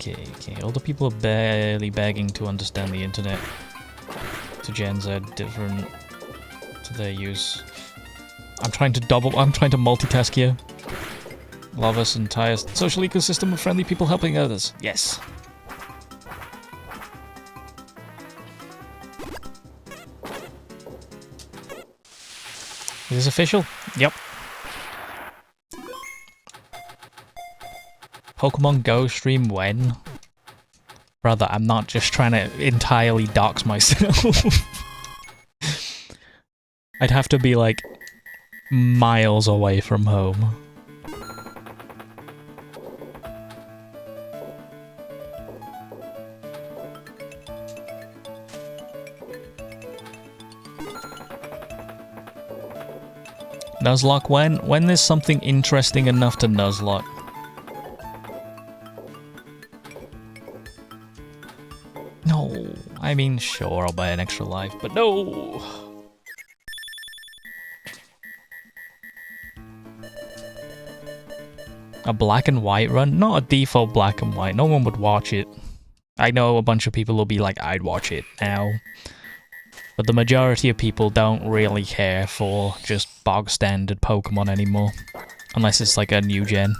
Okay, older people are barely begging to understand the internet. To Gen Z, different to their use. I'm trying to multitask here. Love us entire social ecosystem of friendly people helping others. Yes. Is this official? Yep. Pokemon Go stream when? Brother, I'm not just trying to entirely dox myself. I'd have to be like miles away from home. Nuzlocke when? When there's something interesting enough to Nuzlocke. I mean, sure, I'll buy an extra life, but no! A black and white run? Not a default black and white. No one would watch it. I know a bunch of people will be like, I'd watch it now. But the majority of people don't really care for just bog standard Pokemon anymore. Unless it's like a new gen.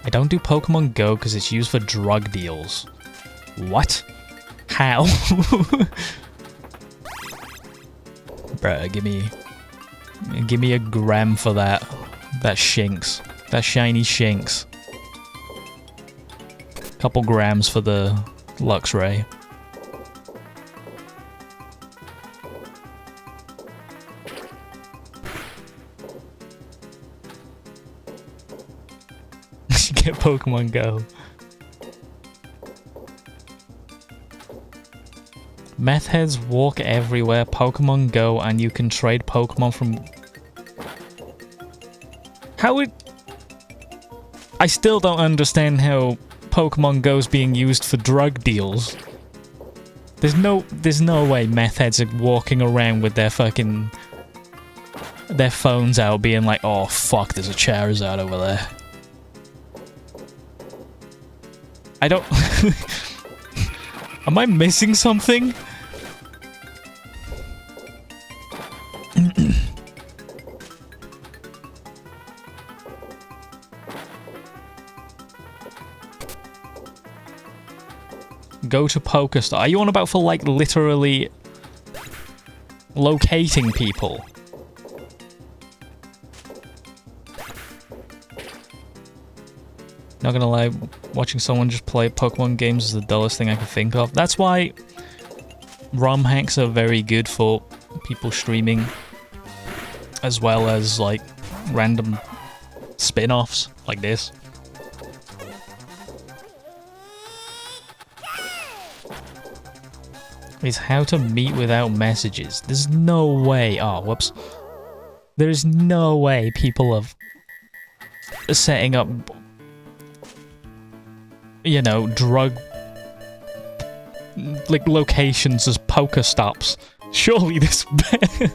I don't do Pokemon Go because it's used for drug deals. What? How? Bruh, give me a gram for that. That shinks. That shiny shinks. Couple grams for the Luxray. Get Pokemon Go. Meth heads walk everywhere. Pokemon Go, and you can trade Pokemon from... How would... I still don't understand how Pokemon Go's being used for drug deals. There's no way meth heads are walking around with their fucking... their phones out being like, oh fuck, there's a Charizard over there. I don't... Am I missing something? Go to Pokestop. Are you on about for like literally locating people? Not gonna lie, watching someone just play Pokemon games is the dullest thing I can think of. That's why ROM hacks are very good for people streaming, as well as like random spin-offs like this. Is how to meet without messages. There's no way. Oh, whoops. There's no way people are setting up, you know, drug like locations as Pokestops. Surely there's better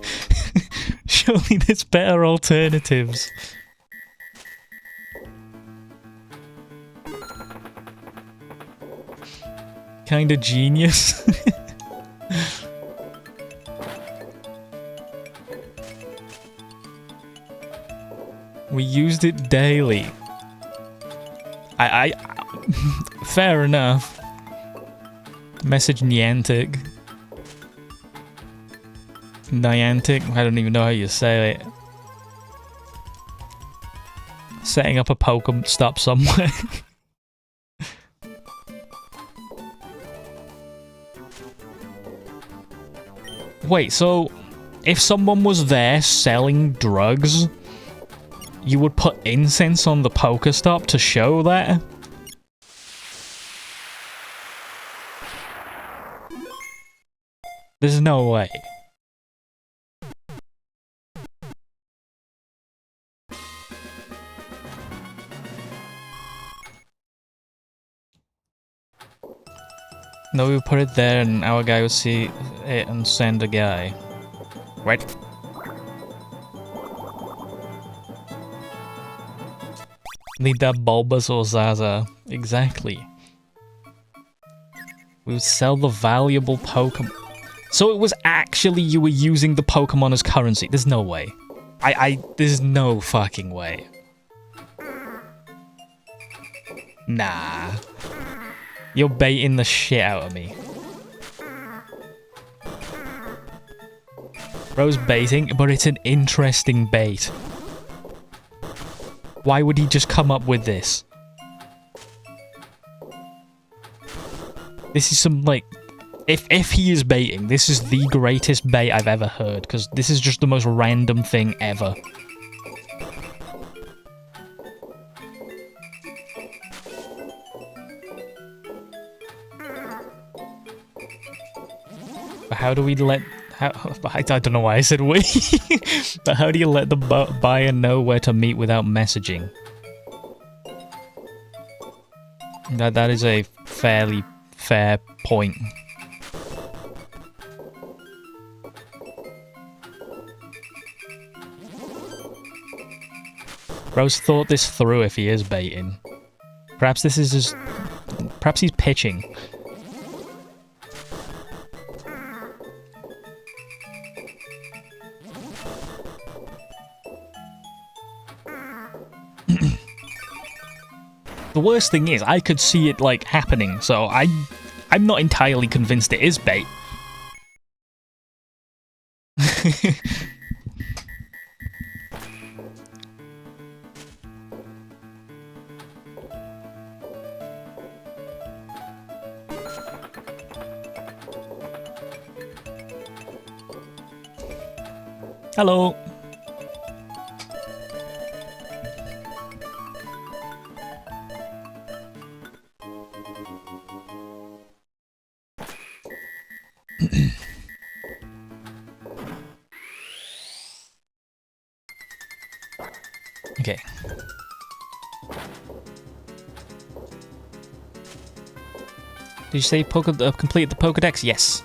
surely there's better alternatives. Kinda genius. We used it daily. I fair enough. Message Niantic. Niantic? I don't even know how you say it. Setting up a Pokestop somewhere. Wait, so if someone was there selling drugs, you would put incense on the Pokestop to show that? There's no way. No, we would put it there and our guy would see it and send a guy. Right? Need that Bulbasaur Zaza. Exactly. We would sell the valuable Pokemon. So it was actually you were using the Pokemon as currency. There's no way. There's no fucking way. Nah. You're baiting the shit out of me. Bro's baiting, but it's an interesting bait. Why would he just come up with this? This is some, like... If he is baiting, this is the greatest bait I've ever heard, because this is just the most random thing ever. But how do we let... I don't know why I said we. But how do you let the buyer know where to meet without messaging? That is a fairly fair point. Rose thought this through if he is baiting. Perhaps this is just... Perhaps he's pitching. The worst thing is, I could see it, like, happening, so I'm not entirely convinced it is bait. Hello. Okay. Did you say complete the Pokedex? Yes.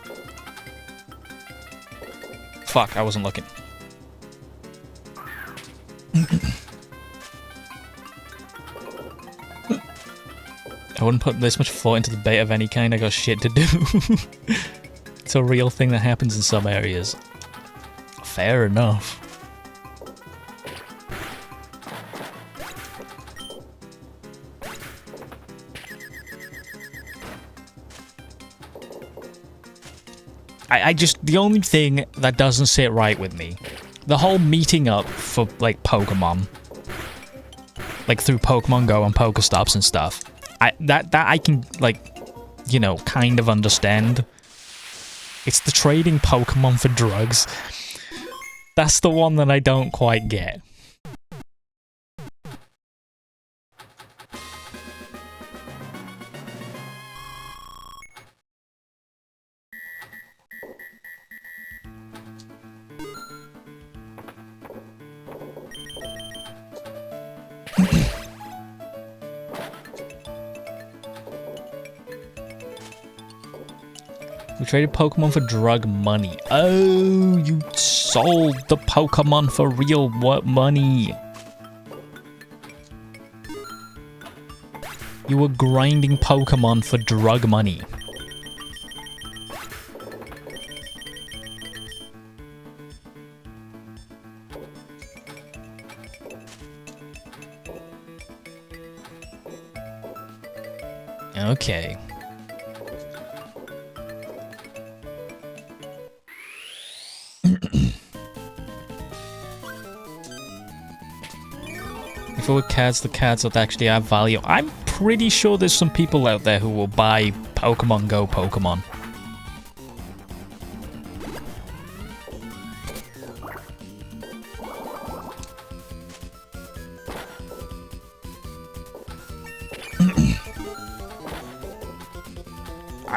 Fuck, I wasn't looking. I wouldn't put this much thought into the bait of any kind. I got shit to do. It's a real thing that happens in some areas. Fair enough. I just, the only thing that doesn't sit right with me, the whole meeting up for, like, Pokemon, like, through Pokemon Go and Pokestops and stuff, that I can, like, you know, kind of understand. It's the trading Pokemon for drugs. That's the one that I don't quite get. We traded Pokemon for drug money. Oh, you sold the Pokemon for real money. You were grinding Pokemon for drug money. Okay. If it were cards, the cards would actually have value. I'm pretty sure there's some people out there who will buy Pokemon Go Pokemon.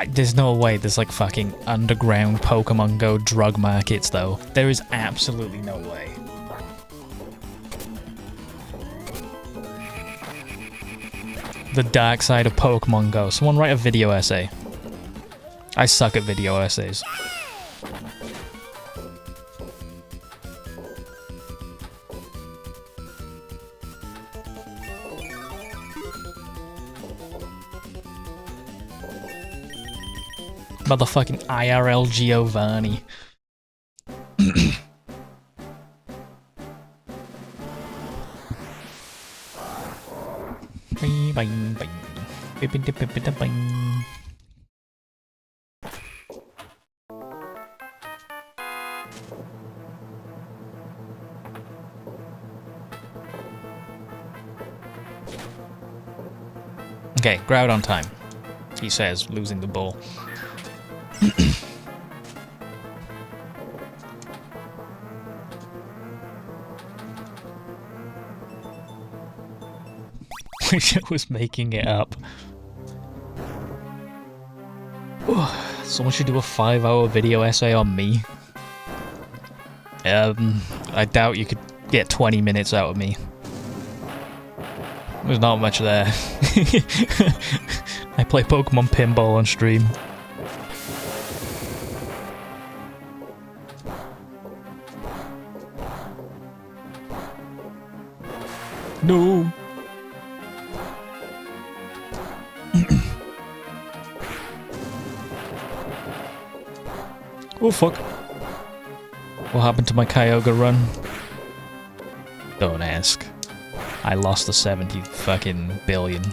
There's no way there's like fucking underground Pokemon Go drug markets though. There is absolutely no way. The dark side of Pokemon Go. Someone write a video essay. I suck at video essays. Motherfucking IRL Giovanni. Okay, Grout on time, he says, losing the ball. Wish I was making it up. Someone should do a 5-hour video essay on me. I doubt you could get 20 minutes out of me. There's not much there. I play Pokemon Pinball on stream. No. Oh fuck. What happened to my Kyogre run? Don't ask. I lost the 70 fucking billion.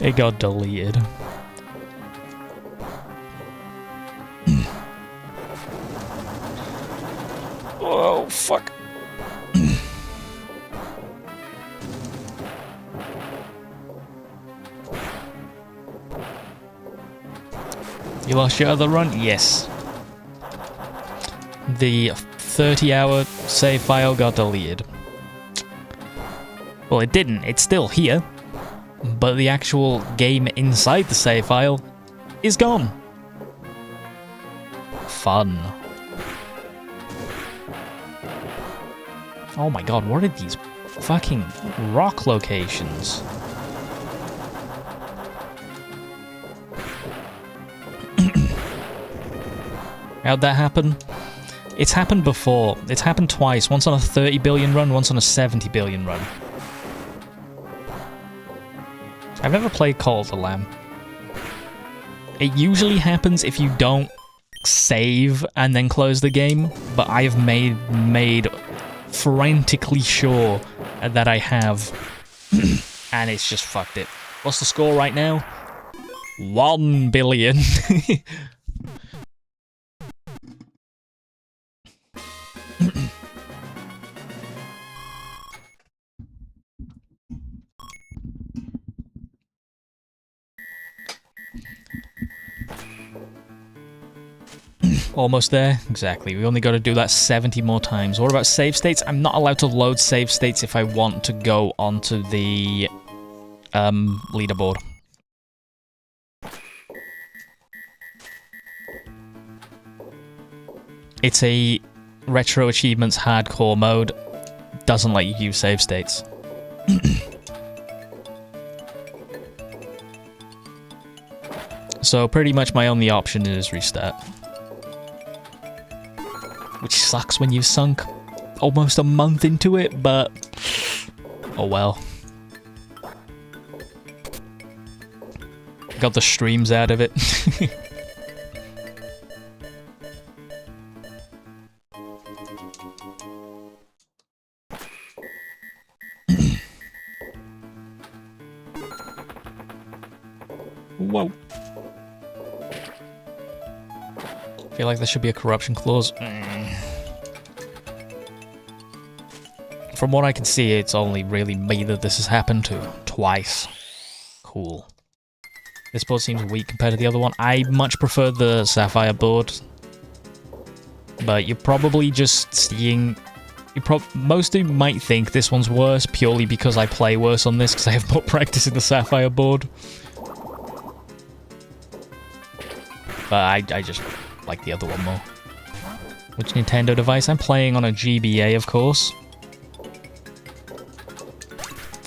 It got deleted. Oh fuck. You lost your other run? Yes. The 30-hour save file got deleted. Well, it didn't. It's still here. But the actual game inside the save file is gone. Fun. Oh my god, what are these fucking rock locations? How'd that happen? It's happened before. It's happened twice. Once on a 30 billion run, once on a 70 billion run. I've never played Call of the Lamb. It usually happens if you don't save and then close the game, but I have made frantically sure that I have, and it's just fucked it. What's the score right now? 1 billion. Almost there. Exactly. We only got to do that 70 more times. What about save states? I'm not allowed to load save states if I want to go onto the leaderboard. It's a Retro Achievements hardcore mode. Doesn't let you use save states. So pretty much my only option is restart. Which sucks when you've sunk almost a month into it, but oh well. Got the streams out of it. Whoa. I feel like there should be a corruption clause. From what I can see, it's only really me that this has happened to. Twice. Cool. This board seems weak compared to the other one. I much prefer the Sapphire board. But you're probably just seeing... most of you might think this one's worse purely because I play worse on this because I have more practice in the Sapphire board. But I just like the other one more. Which Nintendo device? I'm playing on a GBA, of course.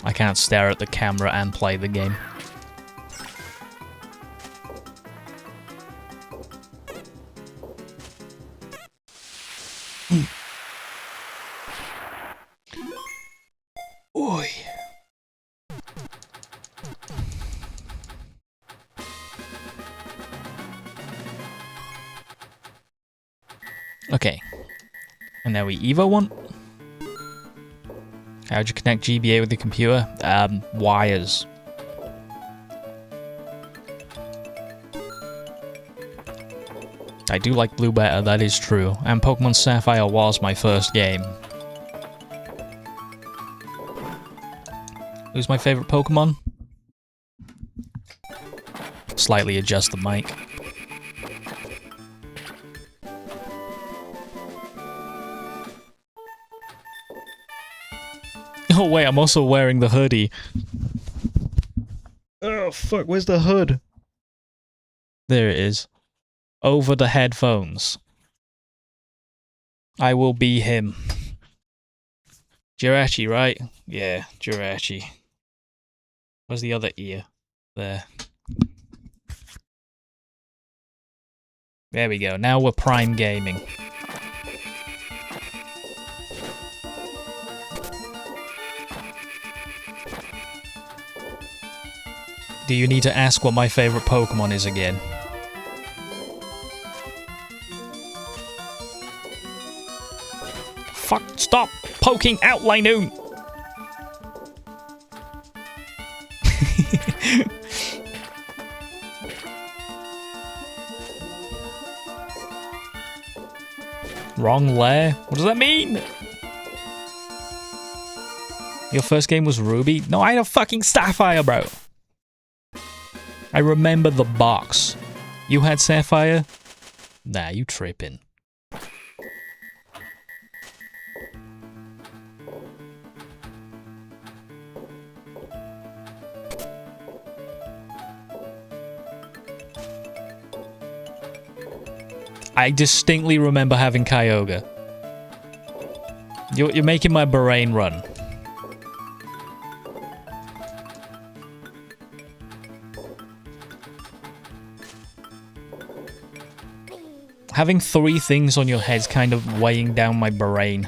I can't stare at the camera and play the game. Oi. Okay. And now we Evo one. How'd you connect GBA with the computer? Wires. I do like blue better, that is true. And Pokemon Sapphire was my first game. Who's my favorite Pokemon? Slightly adjust the mic. Oh wait, I'm also wearing the hoodie. Oh fuck, where's the hood? There it is. Over the headphones. I will be him. Jirachi, right? Yeah, Jirachi. Where's the other ear? There. There we go. Now we're prime gaming. Do you need to ask what my favorite Pokemon is again? Fuck, stop poking out, Linoon! Wrong lair? What does that mean? Your first game was Ruby? No, I had a fucking Sapphire, bro. I remember the box. You had Sapphire? Nah, you tripping. I distinctly remember having Kyogre. You're making my brain run. Having 3 things on your head's kind of weighing down my brain.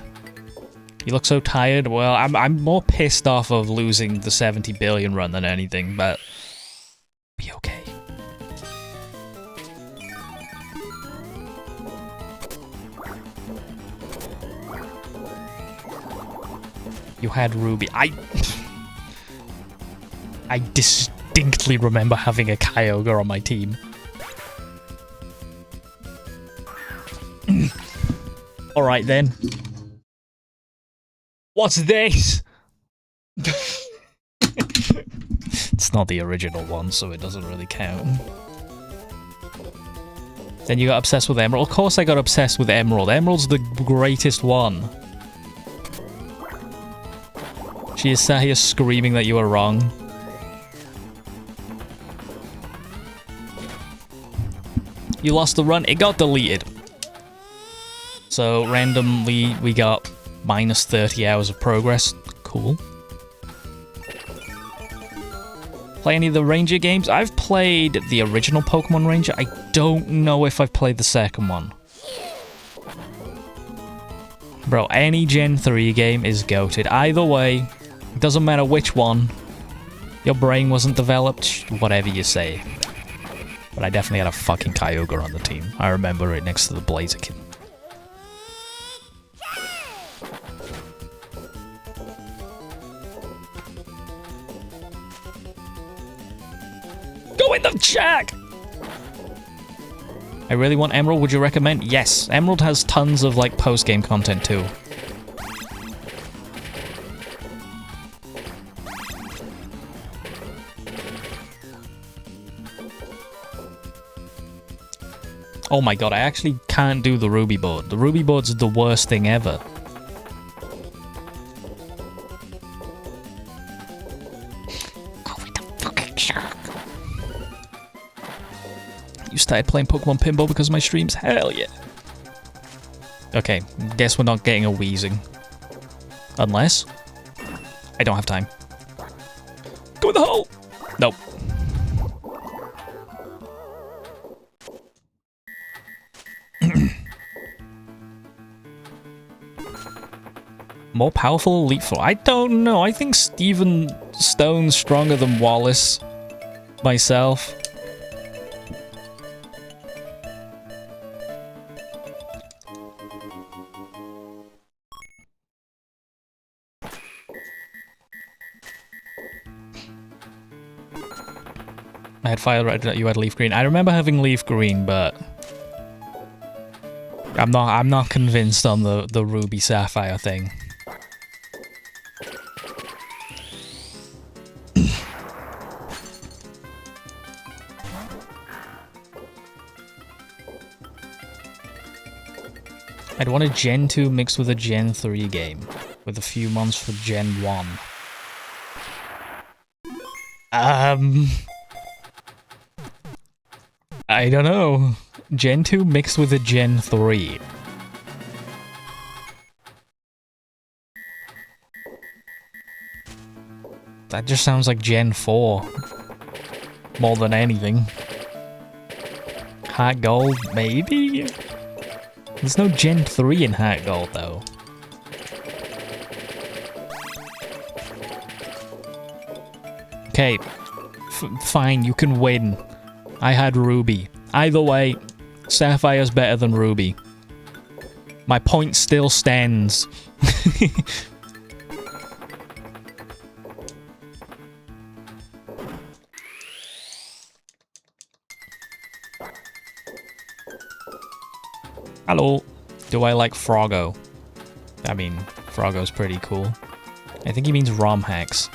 You look so tired. Well, I'm more pissed off of losing the 70 billion run than anything, but be okay. You had Ruby. I distinctly remember having a Kyogre on my team. Alright then. What's this? It's not the original one, so it doesn't really count. Then you got obsessed with Emerald. Of course I got obsessed with Emerald. Emerald's the greatest one. She is sat here screaming that you are wrong. You lost the run, it got deleted. So randomly we got minus 30 hours of progress. Cool. Play any of the Ranger games? I've played the original Pokemon Ranger. I don't know if I've played the second one. Bro, any Gen 3 game is goated. Either way, it doesn't matter which one. Your brain wasn't developed, whatever you say. But I definitely had a fucking Kyogre on the team. I remember it next to the Blaziken. Go in the shack! I really want Emerald, would you recommend? Yes, Emerald has tons of like post-game content too. Oh my god, I actually can't do the Ruby board. The Ruby board's the worst thing ever. You started playing Pokemon Pinball because of my streams? Hell yeah. Okay, guess we're not getting a wheezing. Unless... I don't have time. Go in the hole! Nope. More powerful Elite Four? I don't know. I think Steven Stone's stronger than Wallace. Myself. I had Fire Red, you had Leaf Green. I remember having Leaf Green, but I'm not convinced on the Ruby Sapphire thing. I'd want a Gen 2 mixed with a Gen 3 game, with a few months for Gen 1. I don't know. Gen 2 mixed with a Gen 3. That just sounds like Gen 4. More than anything. Heart Gold, maybe? There's no Gen 3 in Heart Gold, though. Okay. Fine, you can win. I had Ruby. Either way, Sapphire's better than Ruby. My point still stands. Hello. Do I like Froggo? I mean, Froggo's pretty cool. I think he means ROM hacks.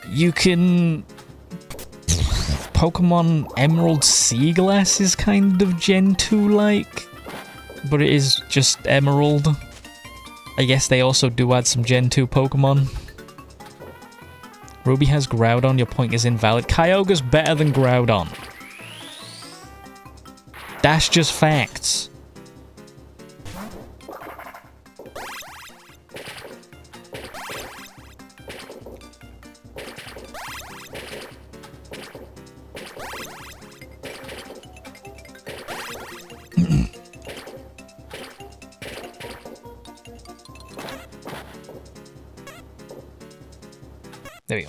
You can... Pokemon Emerald Sea Glass is kind of Gen 2-like, but it is just Emerald. I guess they also do add some Gen 2 Pokemon. Ruby has Groudon, your point is invalid. Kyogre's better than Groudon. That's just facts. There we go.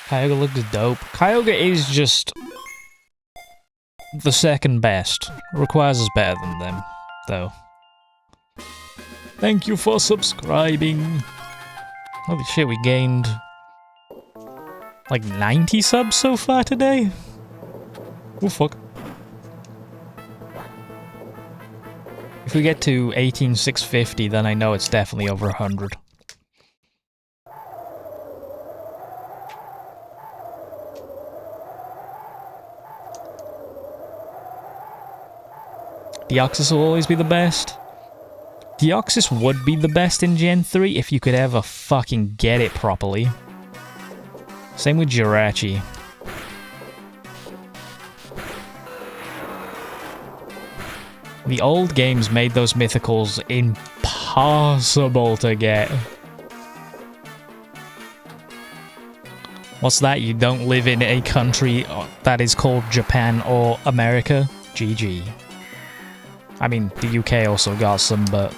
Kyogre looks dope. Kyogre is just the second best. Requires is better than them, though. Thank you for subscribing. Holy shit, we gained like 90 subs so far today? Oh fuck. If we get to 18,650, then I know it's definitely over 100. Deoxys will always be the best. Deoxys would be the best in Gen 3 if you could ever fucking get it properly. Same with Jirachi. The old games made those mythicals impossible to get. What's that? You don't live in a country that is called Japan or America? GG. I mean, the UK also got some, but...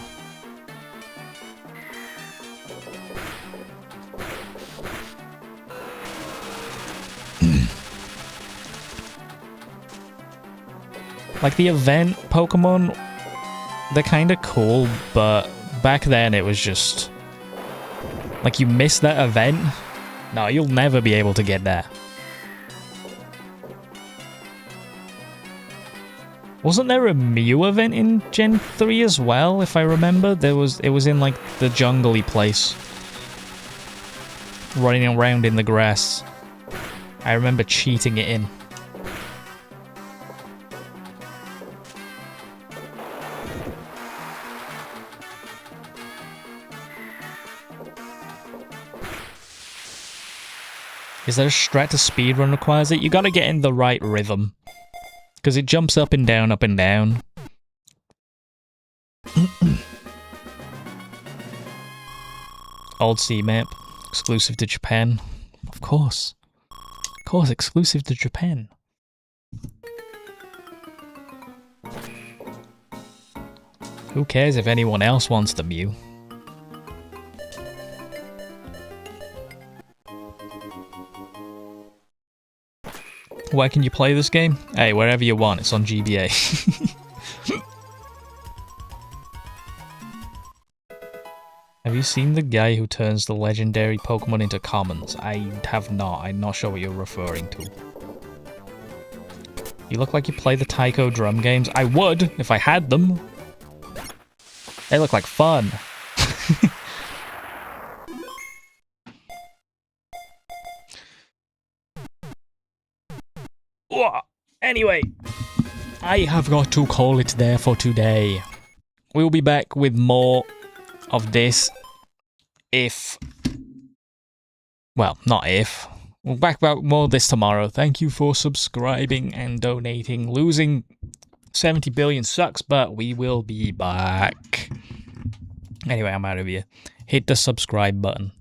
like, the event Pokemon, they're kinda cool, but back then it was just... like, you missed that event? No, you'll never be able to get that. Wasn't there a Mew event in Gen 3 as well, if I remember? It was in, like, the jungle-y place. Running around in the grass. I remember cheating it in. Is there a strat to speedrun requires it? You gotta get in the right rhythm. Because it jumps up and down, up and down. Old Sea map. Exclusive to Japan. Of course. Of course, exclusive to Japan. Who cares if anyone else wants the Mew? Where can you play this game? Hey, wherever you want, it's on GBA. Have you seen the guy who turns the legendary Pokemon into commons? I have not. I'm not sure what you're referring to. You look like you play the Taiko drum games. I would, if I had them. They look like fun. Anyway, I have got to call it there for today. We'll be back with more of this if... well, not if. We'll be back about more of this tomorrow. Thank you for subscribing and donating. Losing 70 billion sucks, but we will be back. Anyway, I'm out of here. Hit the subscribe button.